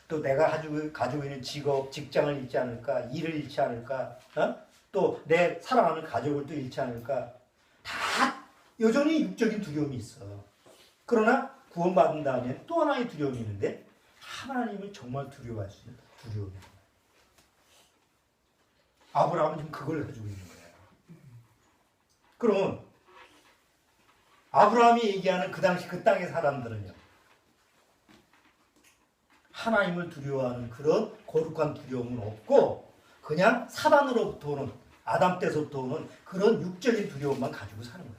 또 내가 가지고 있는 직업, 직장을 잃지 않을까, 일을 잃지 않을까, 또 내 사랑하는 가족을 또 잃지 않을까, 다 여전히 육적인 두려움이 있어. 그러나 구원받은 다음에 또 하나의 두려움이 있는데 하나님을 정말 두려워할 수 있는 두려움이에요. 아브라함은 지금 그걸 가지고 있는 거예요. 그럼 아브라함이 얘기하는 그 당시 그 땅의 사람들은요. 하나님을 두려워하는 그런 거룩한 두려움은 없고 그냥 사단으로부터 오는 아담 때서부터 오는 그런 육적인 두려움만 가지고 사는 거예요.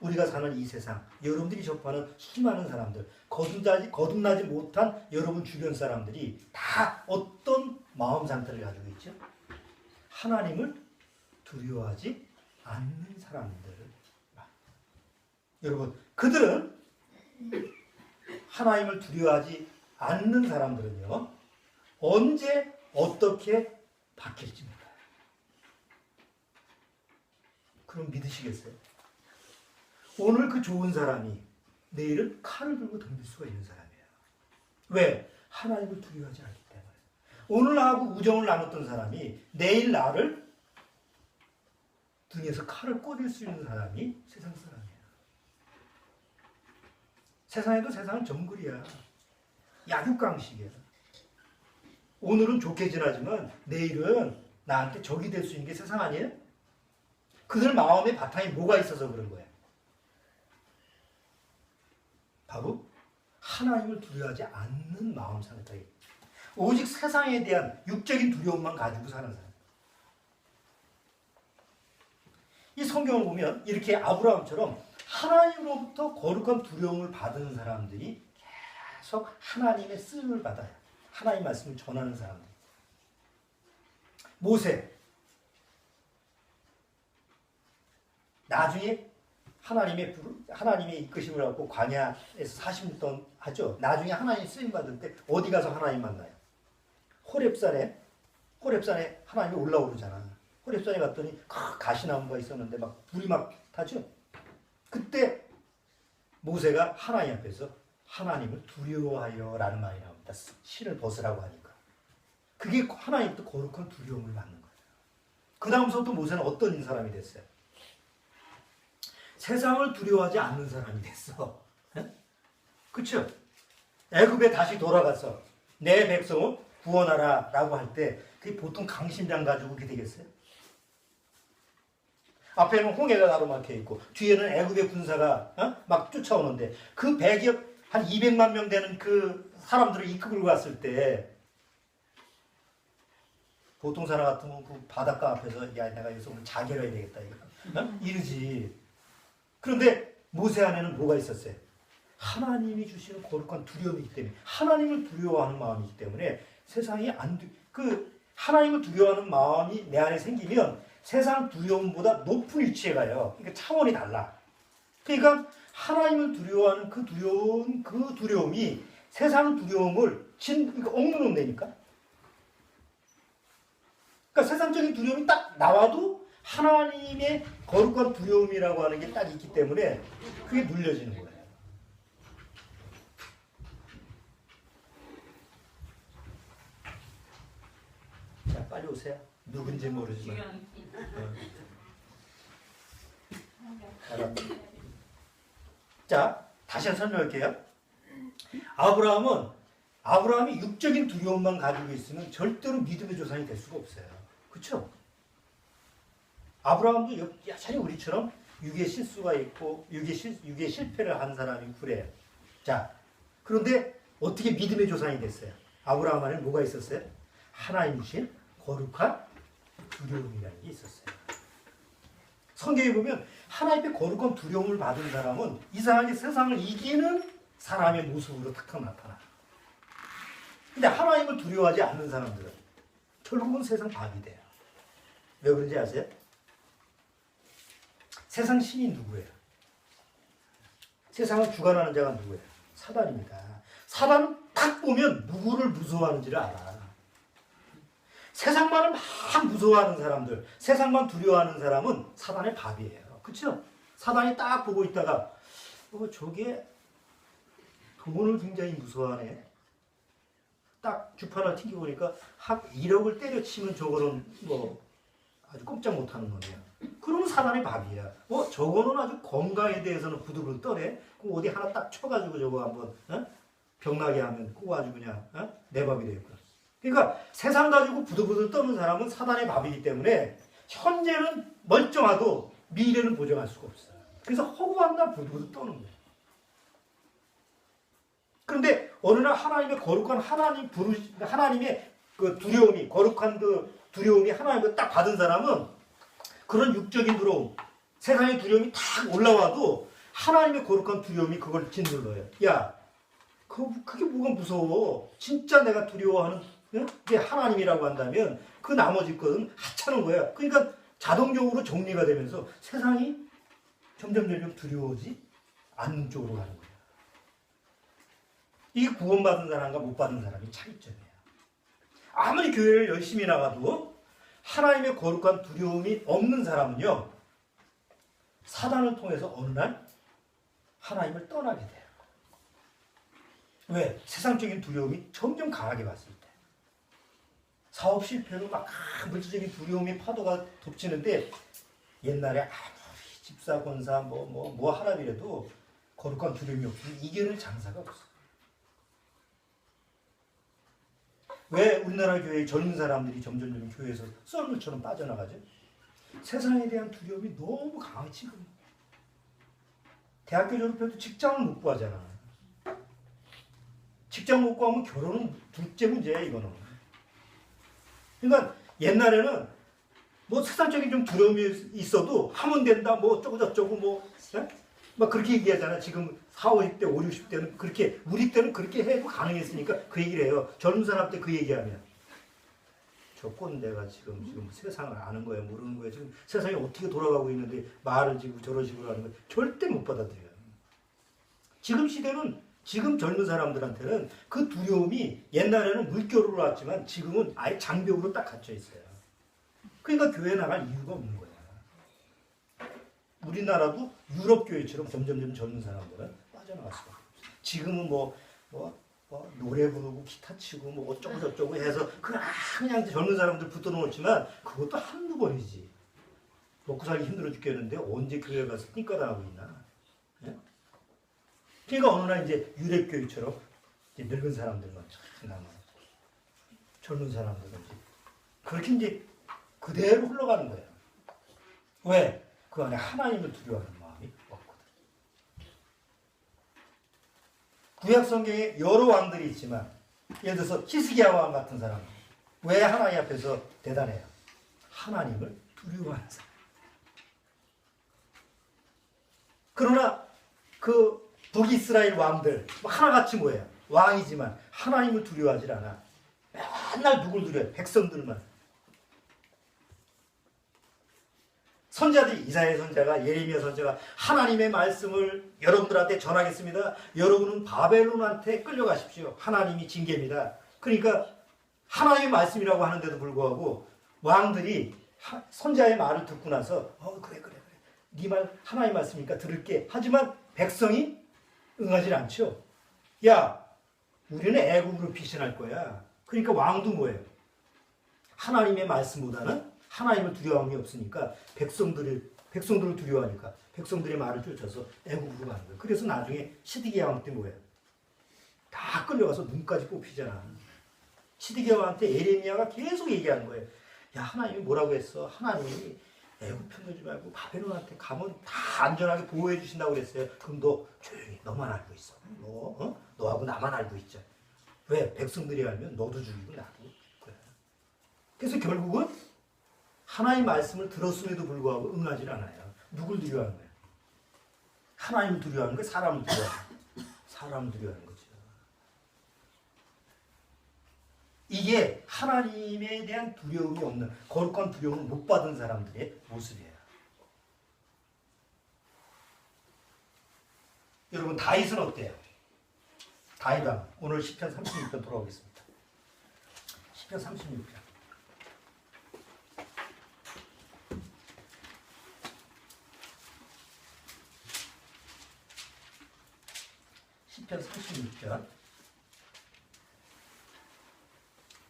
우리가 사는 이 세상, 여러분들이 접하는 수많은 사람들, 거듭나지 못한 여러분 주변 사람들이 다 어떤 마음 상태를 가지고 있죠? 하나님을 두려워하지 않는 사람들. 여러분, 그들은 하나님을 두려워하지 않는 사람들은요, 언제 어떻게 바뀔지 몰라요. 그럼 믿으시겠어요? 오늘 그 좋은 사람이 내일은 칼을 들고 덤빌 수가 있는 사람이에요. 왜? 하나님을 두려워하지 않기 때문에. 오늘 나하고 우정을 나눴던 사람이 내일 나를 등에서 칼을 꽂을 수 있는 사람이 세상 사람이에요. 세상에도 세상은 정글이야. 약육강식이야. 오늘은 좋게 지나지만 내일은 나한테 적이 될 수 있는 게 세상 아니에요? 그들 마음의 바탕에 뭐가 있어서 그런 거예요? 바로 하나님을 두려워하지 않는 마음 상태. 오직 세상에 대한 육적인 두려움만 가지고 사는 사람. 이 성경을 보면 이렇게 아브라함처럼 하나님으로부터 거룩한 두려움을 받은 사람들이 계속 하나님의 쓰임을 받아요. 하나님 말씀을 전하는 사람들. 모세. 나중에 하나님의 이끄심을 받고 광야에서 40년 동안 하죠. 나중에 하나님 쓰임 받을 때 어디 가서 하나님 만나요? 호렙산에 하나님이 올라오르잖아. 호렙산에 갔더니 가시나무가 있었는데 막 불이 막 타죠. 그때 모세가 하나님 앞에서 하나님을 두려워하여라는 말이 나옵니다. 신을 벗으라고 하니까. 그게 하나님부터 거룩한 두려움을 받는 거예요. 그 다음부터 모세는 어떤 사람이 됐어요? 세상을 두려워하지 않는 사람이 됐어. 그렇죠? 애굽에 다시 돌아가서 내 백성을 구원하라 라고 할 때 그게 보통 강심장 가지고 그렇게 되겠어요? 앞에는 홍해가 가로막혀 있고 뒤에는 애굽의 군사가 막 쫓아오는데 그 100여 한 200만 명 되는 그 사람들을 이끌고 갔을 때 보통 사람 같으면 그 바닷가 앞에서 야 내가 여기서 오늘 자결해야 되겠다 이거 이러지. 그런데 모세 안에는 뭐가 있었어요? 하나님이 주시는 거룩한 두려움이기 때문에 하나님을 두려워하는 마음이기 때문에 세상이 하나님을 두려워하는 마음이 내 안에 생기면 세상 두려움보다 높은 위치에 가요. 그러니까 차원이 달라. 그러니까 하나님을 두려워하는 그 두려움이 세상 두려움을 억누른다니까. 그러니까 세상적인 두려움이 딱 나와도 하나님의 거룩한 두려움이라고 하는 게 딱 있기 때문에 그게 눌려지는 거예요. 자, 빨리 오세요. 누군지 모르지만. 자, 다시 한번 설명할게요. 아브라함이 육적인 두려움만 가지고 있으면 절대로 믿음의 조상이 될 수가 없어요. 그렇죠? 아브라함도 여전히 우리처럼 육의 실수가 있고 육의 실패를 한 사람이 그래요. 자, 그런데 어떻게 믿음의 조상이 됐어요? 아브라함 안에 뭐가 있었어요? 하나님 주신 거룩한 두려움이라는 게 있었어요. 성경에 보면 하나님의 거룩한 두려움을 받은 사람은 이상하게 세상을 이기는 사람의 모습으로 탁 나타나. 근데 하나님을 두려워하지 않는 사람들은 결국은 세상 밥이 돼요. 왜 그런지 아세요? 세상 신이 누구예요? 세상을 주관하는 자가 누구예요? 사단입니다. 사단은 딱 보면 누구를 무서워하는지를 알아. 세상만을 막 무서워하는 사람들, 세상만 두려워하는 사람은 사단의 밥이에요. 그렇죠? 사단이 딱 보고 있다가 저게 돈을 굉장히 무서워하네. 딱 주판을 튕겨보니까 1억을 때려치면 저거는 아주 꼼짝 못하는 놈이야. 그러면 사단의 밥이야. 저거는 아주 건강에 대해서는 부들부들 떠네. 그 어디 하나 딱 쳐가지고 저거 한번 병나게 하면 그거 아주 그냥 내 밥이 되겠구나. 그러니까 세상 가지고 부들부들 떠는 사람은 사단의 밥이기 때문에 현재는 멀쩡하도 미래는 보장할 수가 없어요. 그래서 허구한 날 부들부들 떠는 거예요. 그런데 어느 날 하나님의 거룩한 하나님의 그 두려움이, 거룩한 그 두려움이 하나님을 딱 받은 사람은 그런 육적인 두려움, 세상의 두려움이 탁 올라와도 하나님의 거룩한 두려움이 그걸 짓눌러요. 야, 그게 뭐가 무서워? 진짜 내가 두려워하는 게 하나님이라고 한다면 그 나머지 것은 하찮은 거야. 그러니까 자동적으로 정리가 되면서 세상이 점점 두려워지 않는 쪽으로 가는 거야. 이게 구원받은 사람과 못 받은 사람이 차이점이에요. 아무리 교회를 열심히 나가도 하나님의 거룩한 두려움이 없는 사람은요, 사단을 통해서 어느 날 하나님을 떠나게 돼요. 왜? 세상적인 두려움이 점점 강하게 왔을 때. 사업 실패로 막 물질적인 두려움의 파도가 덮치는데 옛날에 아무리 집사, 권사, 뭐 하라비래도 거룩한 두려움이 없으면 이겨낼 장사가 없어. 왜 우리나라 교회의 젊은 사람들이 점점 교회에서 썰물처럼 빠져나가죠? 세상에 대한 두려움이 너무 강하지. 대학교 졸업해도 직장을 못 구하잖아. 직장 못 구하면 결혼은 둘째 문제야, 이거는. 그러니까 옛날에는 뭐 세상적인 좀 두려움이 있어도 하면 된다, 뭐 어쩌고 저쩌고 막 그렇게 얘기하잖아. 지금 40, 50대, 50, 60대는 그렇게, 우리 때는 그렇게 해도 가능했으니까 그 얘기를 해요. 젊은 사람 때 그 얘기하면. 저 꼰대가 지금 세상을 아는 거예요, 모르는 거예요. 지금 세상이 어떻게 돌아가고 있는데 말을 지금 저런 식으로 하는 거예요. 절대 못 받아들여요. 지금 시대는, 지금 젊은 사람들한테는 그 두려움이 옛날에는 물결으로 왔지만 지금은 아예 장벽으로 딱 갇혀 있어요. 그러니까 교회 나갈 이유가 없는 거예요. 우리나라도 유럽 교회처럼 점점 젊은 사람들은 빠져나갈 수밖에 없어요. 지금은 노래 부르고 기타 치고 뭐 어쩌고 저쩌고 해서 그냥 젊은 사람들 붙들어놓지만 그것도 한두 번이지. 먹고 살기 힘들어 죽겠는데 언제 교회 가서 띵까당하고 있나. 예? 그러니까 어느 날 이제 유럽교회처럼 이제 늙은 사람들만 남아. 젊은 사람들은 이제 그렇게 이제 그대로 흘러가는 거예요. 왜? 그 안에 하나님을 두려워하는 마음이 없거든. 구약 성경에 여러 왕들이 있지만 예를 들어서 히스기야 왕 같은 사람은 왜 하나님 앞에서 대단해요? 하나님을 두려워하는 사람. 그러나 그 북이스라엘 왕들 하나같이 뭐예요? 왕이지만 하나님을 두려워하지 않아. 맨날 누굴 두려워해? 백성들만. 선자들이, 이사야 선자가, 예레미야 선자가 하나님의 말씀을 여러분들한테 전하겠습니다. 여러분은 바벨론한테 끌려가십시오. 하나님이 징계입니다. 그러니까 하나님의 말씀이라고 하는데도 불구하고 왕들이 선자의 말을 듣고 나서 그래 네 말 하나님의 말씀이니까 들을게. 하지만 백성이 응하지 않죠. 야, 우리는 애굽으로 피신할 거야. 그러니까 왕도 뭐예요? 하나님의 말씀보다는 하나님을 두려워함이 없으니까 백성들을 두려워하니까 백성들의 말을 쫓아서 애굽으로 가는 거예요. 그래서 나중에 시드기야 왕 때 뭐예요? 다 끌려가서 눈까지 뽑히잖아. 시드기야 왕한테 예레미야가 계속 얘기하는 거예요. 야, 하나님이 뭐라고 했어? 하나님이 애굽 편들지 말고 바벨론한테 가면 다 안전하게 보호해 주신다고 그랬어요. 그럼 너 조용히 너만 알고 있어. 너하고 나만 알고 있자. 왜? 백성들이 알면 너도 죽이고 나도. 그래. 그래서 결국은 하나님의 말씀을 들었음에도 불구하고 응하지 않아요. 누굴 두려워하는 거예요? 하나님을 두려워하는 거예요? 사람을 두려워하는 거예요? 사람을 두려워하는 거죠. 이게 하나님에 대한 두려움이 없는, 거룩한 두려움을 못 받은 사람들의 모습이에요. 여러분, 다윗은 어때요? 다윗왕, 오늘 시편 36편 돌아오겠습니다. 시편 36편. 시편 36편.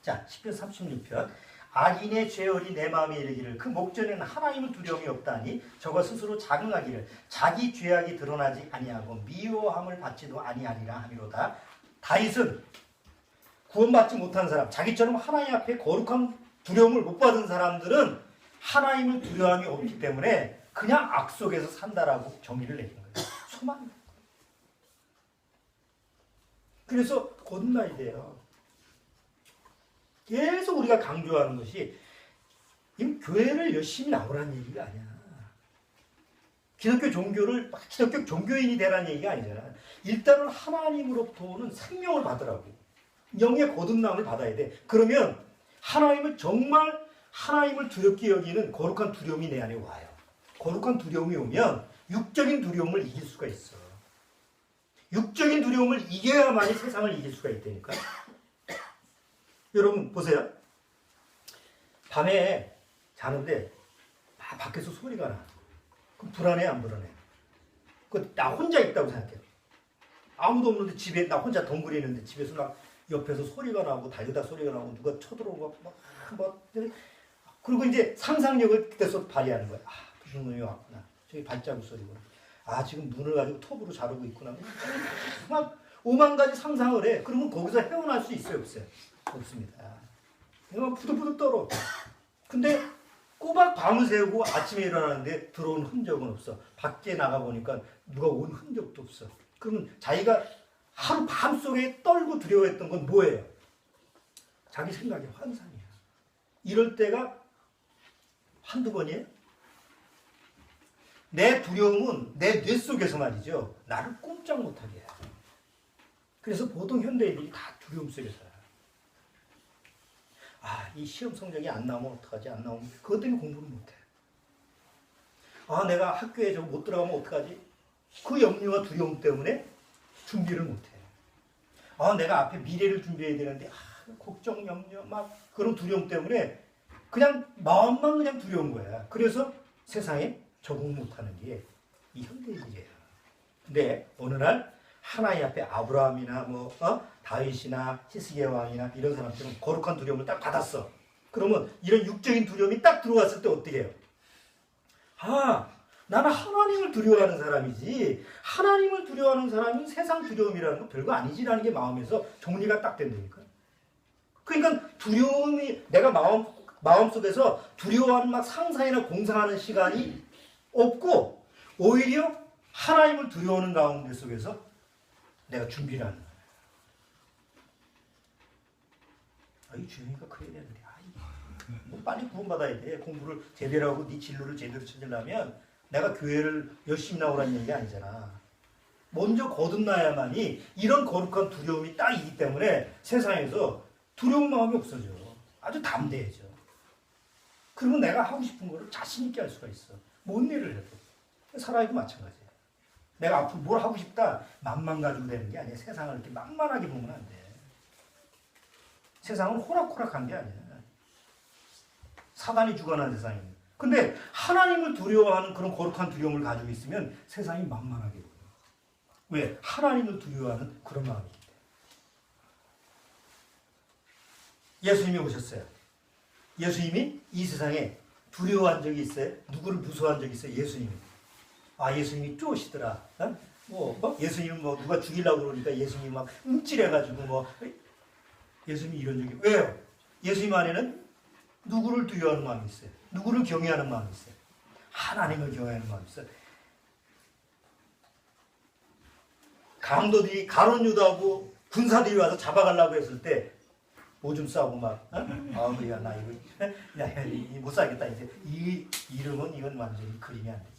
자, 시편 36편. 악인의 죄열이 내 마음에 이르기를 그 목전에는 하나님을 두려움이 없다니 저가 스스로 자긍하기를 자기 죄악이 드러나지 아니하고 미워함을 받지도 아니하리라 하미로다. 다윗은 구원받지 못한 사람, 자기처럼 하나님 앞에 거룩한 두려움을 못 받은 사람들은 하나님을 두려움이 없기 때문에 그냥 악 속에서 산다라고 정의를 내린 거예요. 소망. 그래서 거듭나야 돼요. 계속 우리가 강조하는 것이 이 교회를 열심히 나오라는 얘기가 아니야. 기독교 종교를 기독교 종교인이 되라는 얘기가 아니잖아. 일단은 하나님으로부터 오는 생명을 받으라고. 영의 거듭남을 받아야 돼. 그러면 하나님을 정말 하나님을 두렵게 여기는 거룩한 두려움이 내 안에 와요. 거룩한 두려움이 오면 육적인 두려움을 이길 수가 있어. 육적인 두려움을 이겨야만이 세상을 이길 수가 있다니까. 여러분 보세요. 밤에 자는데 밖에서 소리가 나. 그럼 불안해 안 불안해? 나 혼자 있다고 생각해. 아무도 없는데 집에 나 혼자 덩그리 있는데 집에서 막 옆에서 소리가 나고 달려다 소리가 나고 누가 쳐들어오고 막 그리고 이제 상상력을 그때서 발휘하는 거야. 무슨 놈이 왔구나. 저기 발자국 소리구나. 지금 문을 가지고 톱으로 자르고 있구나. 막 오만 가지 상상을 해. 그러면 거기서 헤어날 수 있어요, 없어요? 없습니다. 막 부들부들 떨어. 근데 꼬박 밤을 새우고 아침에 일어나는데 들어온 흔적은 없어. 밖에 나가보니까 누가 온 흔적도 없어. 그러면 자기가 하루 밤속에 떨고 두려워했던 건 뭐예요? 자기 생각의 환상이야. 이럴 때가 한두 번이에요? 내 두려움은 내 뇌 속에서 말이죠. 나를 꼼짝 못하게 해요. 그래서 보통 현대인들이 다 두려움 속에 살아요. 이 시험 성적이 안 나오면 어떡하지? 안 나오면 그것 때문에 공부를 못해. 내가 학교에 저거 못 들어가면 어떡하지? 그 염려와 두려움 때문에 준비를 못해. 내가 앞에 미래를 준비해야 되는데 걱정, 염려, 막 그런 두려움 때문에 그냥 마음만 그냥 두려운 거야. 그래서 세상에 적응 못하는 게 이 현대인이에요. 근데 어느 날 하나님 앞에 아브라함이나 다윗이나 히스기야 왕이나 이런 사람들은 거룩한 두려움을 딱 받았어. 그러면 이런 육적인 두려움이 딱 들어왔을 때 어떻게 해요? 나는 하나님을 두려워하는 사람이지. 하나님을 두려워하는 사람이 세상 두려움이라는 거 별거 아니지라는 게 마음에서 정리가 딱 된다니까. 그러니까 두려움이 내가 마음속에서 두려워하는 막 상상이나 공상하는 시간이 없고 오히려 하나님을 두려워하는 가운데 속에서 내가 준비를 하는 거야. 이 주님이가 그래야 되는데 빨리 구원받아야 돼. 공부를 제대로 하고 네 진로를 제대로 찾으려면 내가 교회를 열심히 나오라는 얘기가 아니잖아. 먼저 거듭나야만이 이런 거룩한 두려움이 딱 있기 때문에 세상에서 두려운 마음이 없어져. 아주 담대해져. 그러면 내가 하고 싶은 거를 자신 있게 할 수가 있어. 뭔 일을 해도. 살아있고 마찬가지야. 내가 앞으로 뭘 하고 싶다 맘만 가지고 되는 게 아니야. 세상을 이렇게 만만하게 보면 안 돼. 세상은 호락호락한 게 아니야. 사단이 주관하는 세상입니다. 근데 하나님을 두려워하는 그런 거룩한 두려움을 가지고 있으면 세상이 만만하게 보여. 왜? 하나님을 두려워하는 그런 마음이기 때문에. 예수님이 오셨어요. 예수님이 이 세상에 두려워한 적이 있어요? 누구를 무서워한 적이 있어요? 예수님이. 예수님이 쪼시더라. 예수님은 누가 죽이려고 그러니까 예수님이 막 움찔해가지고 예수님이 이런 적이. 왜요? 예수님 안에는 누구를 두려워하는 마음이 있어요? 누구를 경외하는 마음이 있어요? 하나님을 경외하는 마음이 있어요. 강도들이 가룟 유다하고 군사들이 와서 잡아가려고 했을 때 오줌 싸고 막 나 이거 못 살겠다. 이제 이 이름은 이건 완전히 그림이 안 되지.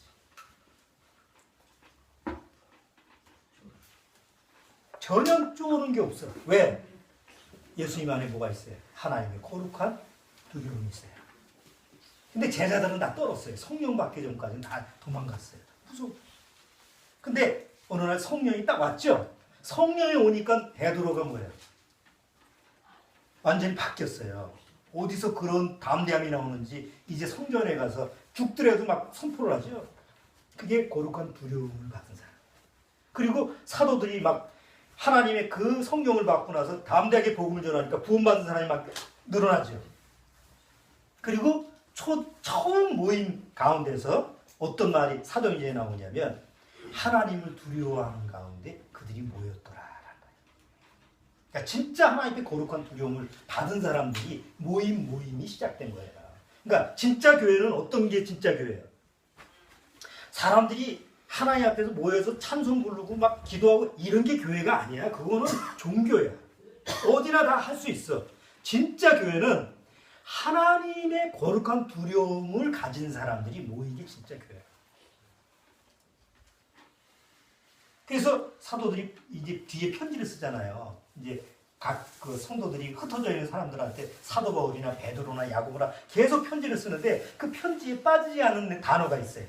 전혀 쪼는 게 없어. 왜? 예수님 안에 뭐가 있어요? 하나님의 거룩한 두려움이 있어요. 근데 제자들은 다 떨었어요. 성령 받기 전까지는 다 도망갔어요. 무서워. 근데 어느 날 성령이 딱 왔죠? 성령이 오니까 베드로가 뭐예요? 완전히 바뀌었어요. 어디서 그런 담대함이 나오는지 이제 성전에 가서 죽더라도 막 선포를 하죠. 그게 거룩한 두려움을 받은 사람. 그리고 사도들이 막 하나님의 그 성령을 받고 나서 담대하게 복음을 전하니까 구원받은 사람이 막 늘어나죠. 그리고 처음 모임 가운데서 어떤 말이 사도행전에 나오냐면 하나님을 두려워하는 가운데 그들이 모였더라라는 거예요. 그러니까 진짜 하나님의 거룩한 두려움을 받은 사람들이 모임이 시작된 거예요. 그러니까 진짜 교회는 어떤 게 진짜 교회예요? 사람들이 하나님 앞에서 모여서 찬송 부르고 막 기도하고 이런 게 교회가 아니야. 그거는 종교야. 어디나 다 할 수 있어. 진짜 교회는 하나님의 거룩한 두려움을 가진 사람들이 모인 게 진짜 교회야. 그래서 사도들이 이제 뒤에 편지를 쓰잖아요. 이제 각 그 성도들이 흩어져 있는 사람들한테 사도 바울이나 베드로나 야고보나 계속 편지를 쓰는데 그 편지에 빠지지 않은 단어가 있어요.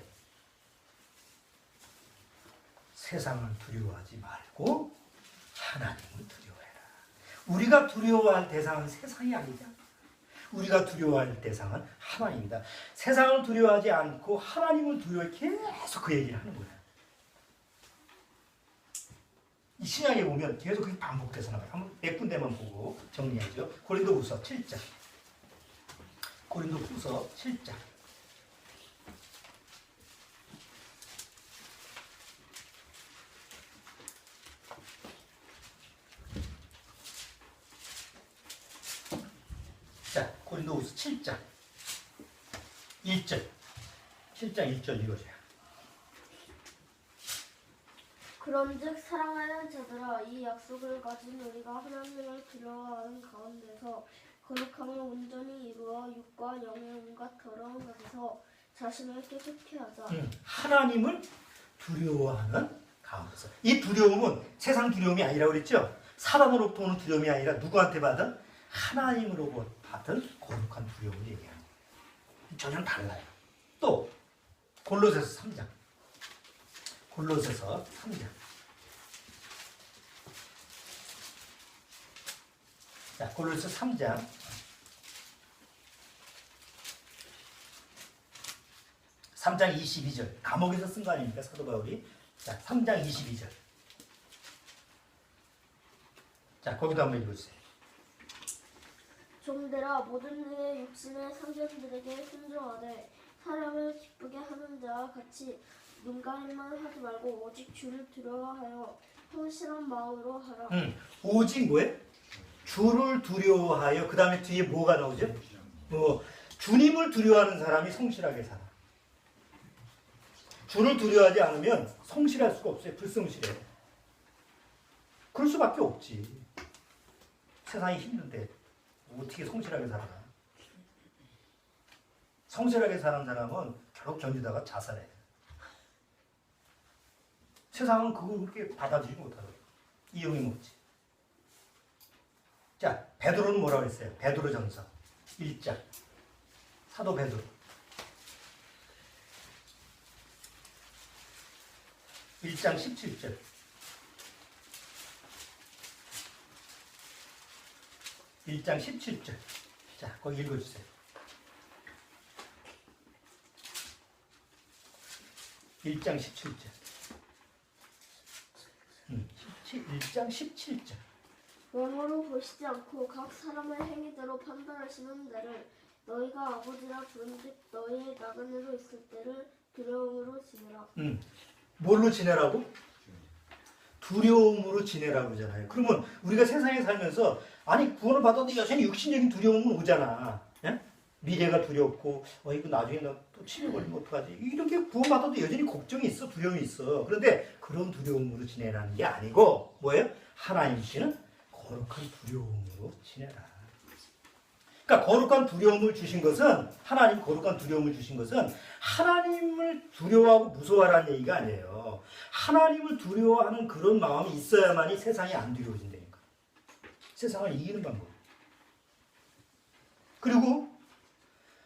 세상을 두려워하지 말고 하나님을 두려워해라. 우리가 두려워할 대상은 세상이 아니잖아. 우리가 두려워할 대상은 하나님이다. 세상을 두려워하지 않고 하나님을 두려워해 계속 그 얘기를 하는 거야. 이 신약에 보면 계속 그게 반복돼서 나와요. 한번 몇 군데만 보고 정리하죠. 고린도후서 7장. 고린도후서 7장. 자, 고린도후서 7장 1절. 7장 1절 읽어줘요. 그런즉 사랑하는 자들아 이 약속을 가진 우리가 하나님을 두려워하는 가운데서 거룩함을 온전히 이루어 육과 영의 온갖 더러운 것에서 자신을 깨끗게 하자. 하나님을 두려워하는 가운데서. 이 두려움은 세상 두려움이 아니라고 그랬죠? 사람으로부터 오는 두려움이 아니라 누구한테 받은? 하나님으로부터 받은 거룩한 두려움을 얘기하는 거예요. 전혀 달라요. 또 골로새서 3장. 골로새서 3장. 자, 골로새서 3장. 3장 22절. 감옥에서 쓴 거 아닙니까? 사도 바울이. 자, 3장 22절. 자, 거기도 한번 읽어주세요. 종들아 모든 일에 육신의 상전들에게 순종하되 사람을 기쁘게 하는 자와 같이 눈가림만 하지 말고 오직 주를 두려워하여 성실한 마음으로 하라. 오직 뭐예요? 주를 두려워하여. 그 다음에 뒤에 뭐가 나오죠? 주님을 두려워하는 사람이 성실하게 살아. 주를 두려워하지 않으면 성실할 수가 없어요. 불성실해. 그럴 수밖에 없지. 세상이 힘든데 어떻게 성실하게 살아? 성실하게 사는 사람은 결국 견디다가 자살해. 세상은 그걸 그렇게 받아들이지 못하더라고. 이용이 못지. 자, 베드로는 뭐라고 했어요? 베드로전서 1장. 사도 베드로. 1장 17절. 1장 17절. 자, 거기 읽어주세요. 1장 17절. 1장 17절. 몸으로 보시지 않고 각 사람의 행위대로 판단하시는 데를 너희가 아버지라 부른즉 너희의 나그네로 있을 때를 두려움으로 지내라. 뭘로 지내라고? 두려움으로 지내라고 그러잖아요. 그러면 우리가 세상에 살면서 아니 구원을 받아도 여전히 육신적인 두려움은 오잖아. 예? 미래가 두렵고 이거 나중에 나 또 치료 걸리면 어떡하지? 이렇게 구원받아도 여전히 걱정이 있어. 두려움이 있어. 그런데 그런 두려움으로 지내라는 게 아니고 뭐예요? 하나님께는 거룩한 두려움으로 지내라. 그러니까 거룩한 두려움을 주신 것은 하나님 거룩한 두려움을 주신 것은 하나님을 두려워하고 무서워하라는 얘기가 아니에요. 하나님을 두려워하는 그런 마음이 있어야만이 세상이 안 두려워진다니까. 세상을 이기는 방법. 그리고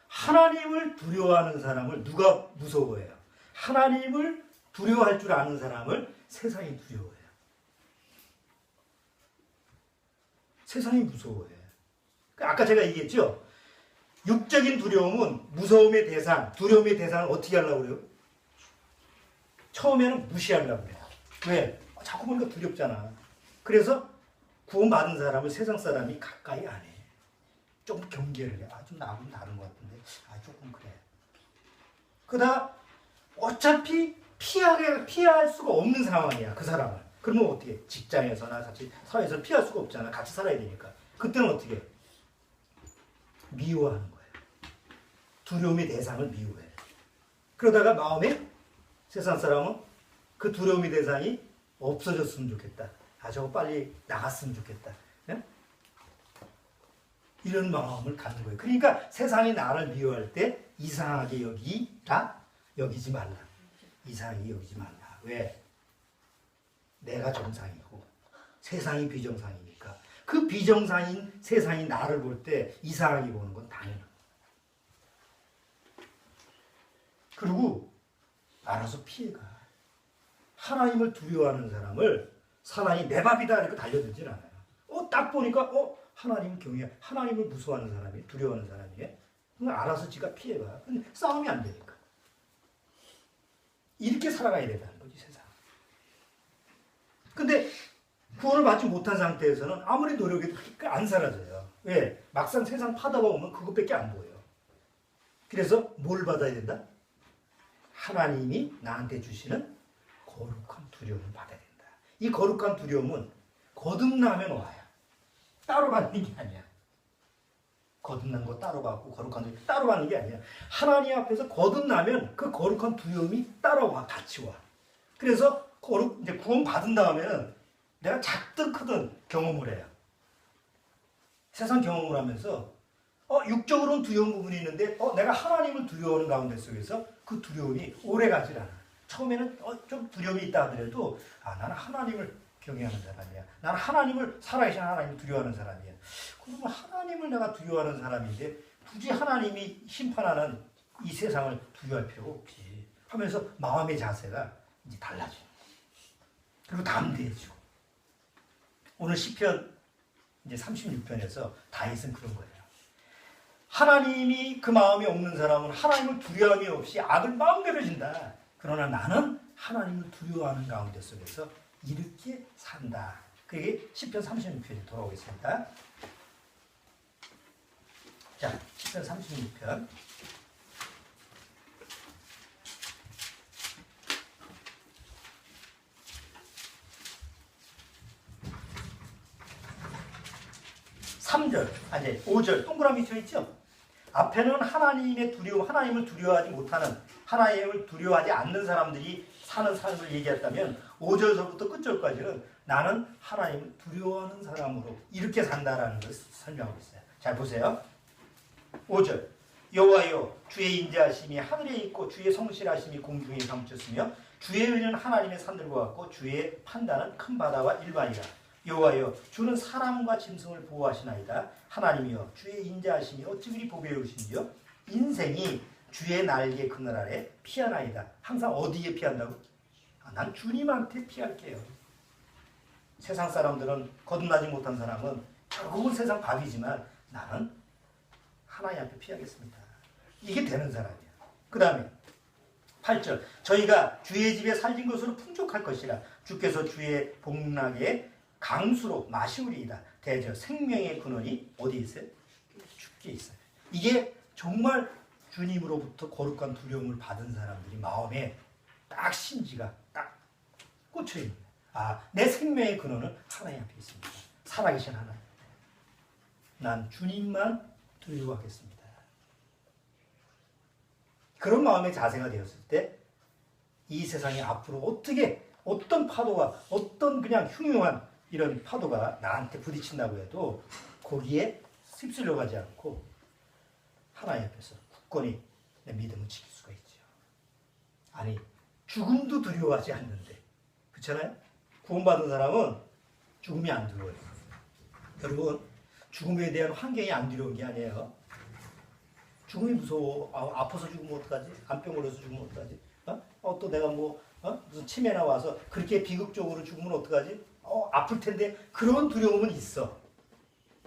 하나님을 두려워하는 사람을 누가 무서워해요? 하나님을 두려워할 줄 아는 사람을 세상이 두려워해요. 세상이 무서워해. 아까 제가 얘기했죠? 육적인 두려움은 무서움의 대상, 두려움의 대상을 어떻게 하려고 그래요? 처음에는 무시하려고 그래요. 왜? 자꾸 보니까 두렵잖아. 그래서 구원받은 사람을 세상 사람이 가까이 안 해. 좀 경계를 해. 좀 나하고는 다른 것 같은데. 조금 그래. 그러다 어차피 피할 수가 없는 상황이야, 그 사람을. 그러면 어떻게? 직장에서나 같이 사회에서 피할 수가 없잖아. 같이 살아야 되니까. 그때는 어떻게? 미워하는 거예요. 두려움의 대상을 미워해. 그러다가 마음에 세상 사람은 그 두려움의 대상이 없어졌으면 좋겠다. 저거 빨리 나갔으면 좋겠다. 네? 이런 마음을 갖는 거예요. 그러니까 세상이 나를 미워할 때 이상하게 여기지 말라. 이상하게 여기지 말라. 왜? 내가 정상이고 세상이 비정상이니까. 그 비정상인 세상이 나를 볼 때 이상하게 보는 건 당연한 거예요. 그리고 알아서 피해가. 하나님을 두려워하는 사람을 사나이 내 밥이다 이렇게 달려들질 않아요. 딱 보니까 하나님을 경외해. 하나님을 무서워하는 사람이, 두려워하는 사람이 알아서 지가 피해가. 근데 싸움이 안 되니까. 이렇게 살아가야 된다는 거지, 세상. 근데 구원을 받지 못한 상태에서는 아무리 노력해도 안 사라져요. 왜? 막상 세상 파도가 오면 그것밖에 안 보여요. 그래서 뭘 받아야 된다? 하나님이 나한테 주시는 거룩한 두려움을 받아야 된다. 이 거룩한 두려움은 거듭나면 와요. 따로 받는 게 아니야. 거듭난 거 따로 받고 거룩한 두려움 따로 받는 게 아니야. 하나님 앞에서 거듭나면 그 거룩한 두려움이 따라와, 같이 와. 그래서 이제 구원 받은 다음에는 내가 작든 크든 경험을 해요. 세상 경험을 하면서 육적으로는 두려운 부분이 있는데 내가 하나님을 두려워하는 가운데 속에서 그 두려움이 오래 가지 않아. 처음에는 좀 두려움이 있다 하더라도 나는 하나님을 경외하는 사람이야. 나는 하나님을, 살아계신 하나님을 두려워하는 사람이야. 그러면 하나님을 내가 두려워하는 사람인데 굳이 하나님이 심판하는 이 세상을 두려워할 필요가 없지 하면서 마음의 자세가 이제 달라져요. 그리고 담대해지고. 오늘 시편 이제 36편에서 다윗은 그런 거예요. 하나님이 그 마음이 없는 사람은 하나님을 두려움이 없이 악을 마음대로 진다. 그러나 나는 하나님을 두려워하는 가운데 속에서 이렇게 산다. 그게 시편 36편에 돌아오겠습니다. 자, 시편 36편. 이제 5절 동그라미 쳐 있죠? 앞에는 하나님의 두려움, 하나님을 두려워하지 못하는, 하나님을 두려워하지 않는 사람들이 사는 삶을 얘기했다면 5절서부터 끝절까지는 나는 하나님을 두려워하는 사람으로 이렇게 산다라는 것을 설명하고 있어요. 잘 보세요. 5절 여호와여 주의 인자하심이 하늘에 있고 주의 성실하심이 공중에 감췄으며 주의 의는 하나님의 산들과 같고 주의 판단은 큰 바다와 일반이라. 여호와여 주는 사람과 짐승을 보호하시나이다. 하나님이여 주의 인자하심이 어찌 그리 보배우신지요. 인생이 주의 날개 그늘 아래 피하나이다. 항상 어디에 피한다고? 난 주님한테 피할게요. 세상 사람들은, 거듭나지 못한 사람은 결국은 세상 밥이지만 나는 하나님 앞에 피하겠습니다. 이게 되는 사람이야. 그 다음에 8절 저희가 주의 집에 살진 것으로 풍족할 것이라. 주께서 주의 복락에 강수로 마시우리이다. 대저 생명의 근원이 어디 있어요? 주께 있어요. 이게 정말 주님으로부터 거룩한 두려움을 받은 사람들이 마음에 딱 신지가 딱 꽂혀있는 거예요. 내 생명의 근원은 하나님 앞에 있습니다. 살아계신 하나님. 난 주님만 두려워하겠습니다. 그런 마음의 자세가 되었을 때 이 세상이 앞으로 어떤 파도가, 어떤 그냥 흉흉한 이런 파도가 나한테 부딪힌다고 해도 거기에 휩쓸려 가지 않고 하나님 앞에서 굳건히 내 믿음을 지킬 수가 있죠. 아니, 죽음도 두려워하지 않는데, 그렇잖아요? 구원받은 사람은 죽음이 안 두려워요. 여러분, 죽음에 대한 환경이 안 두려운 게 아니에요. 죽음이 무서워. 아파서 죽으면 어떡하지? 암병 걸려서 죽으면 어떡하지? 또 내가 무슨 치매나 와서 그렇게 비극적으로 죽으면 어떡하지? 아플 텐데. 그런 두려움은 있어.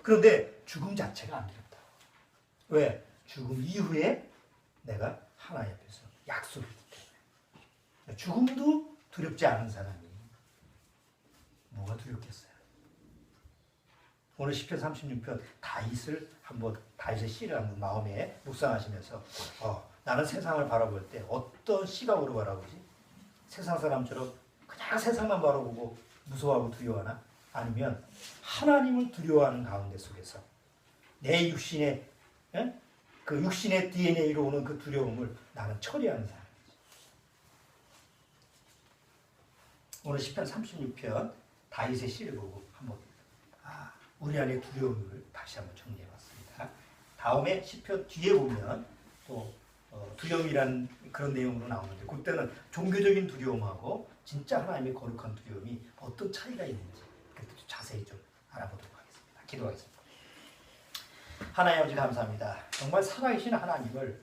그런데 죽음 자체가 안 두렵다. 왜? 죽음 이후에 내가 하나님 앞에서 약속이 있기 때문에. 죽음도 두렵지 않은 사람이 뭐가 두렵겠어요? 오늘 시편 36편 다윗의 시를 한번 마음에 묵상하시면서 나는 세상을 바라볼 때 어떤 시각으로 바라보지? 세상 사람처럼 그냥 세상만 바라보고 무서워하고 두려워하나? 아니면 하나님을 두려워하는 가운데 속에서 내 육신의 그 육신의 DNA로 오는 그 두려움을 나는 처리하는 사람이지. 오늘 시편 36편 다윗의 시를 보고 한번 우리 안의 두려움을 다시 한번 정리해봤습니다. 다음에 시편 뒤에 보면 또 두려움이란 그런 내용으로 나오는데 그때는 종교적인 두려움하고 진짜 하나님의 거룩한 두려움이 어떤 차이가 있는지 그것도 자세히 좀 알아보도록 하겠습니다. 기도하겠습니다. 하나님 아버지 감사합니다. 정말 살아계신 하나님을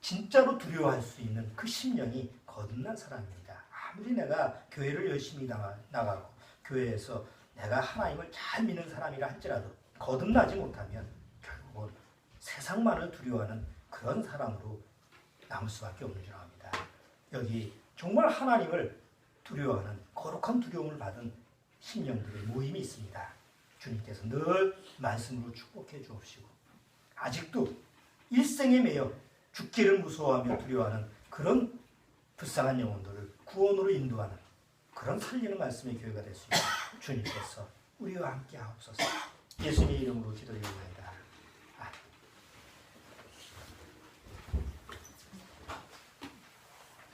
진짜로 두려워할 수 있는 그 심령이 거듭난 사람입니다. 아무리 내가 교회를 열심히 나가고 교회에서 내가 하나님을 잘 믿는 사람이라 할지라도 거듭나지 못하면 결국은 세상만을 두려워하는 그런 사람으로 남을 수밖에 없는 줄 압니다. 여기 정말 하나님을 두려워하는 거룩한 두려움을 받은 심령들의 모임이 있습니다. 주님께서 늘 말씀으로 축복해 주옵시고 아직도 일생에 매여 죽기를 무서워하며 두려워하는 그런 불쌍한 영혼들을 구원으로 인도하는 그런 살리는 말씀의 교회가 될 수 있는 주님께서 우리와 함께 하옵소서. 예수님의 이름으로 기도드립니다.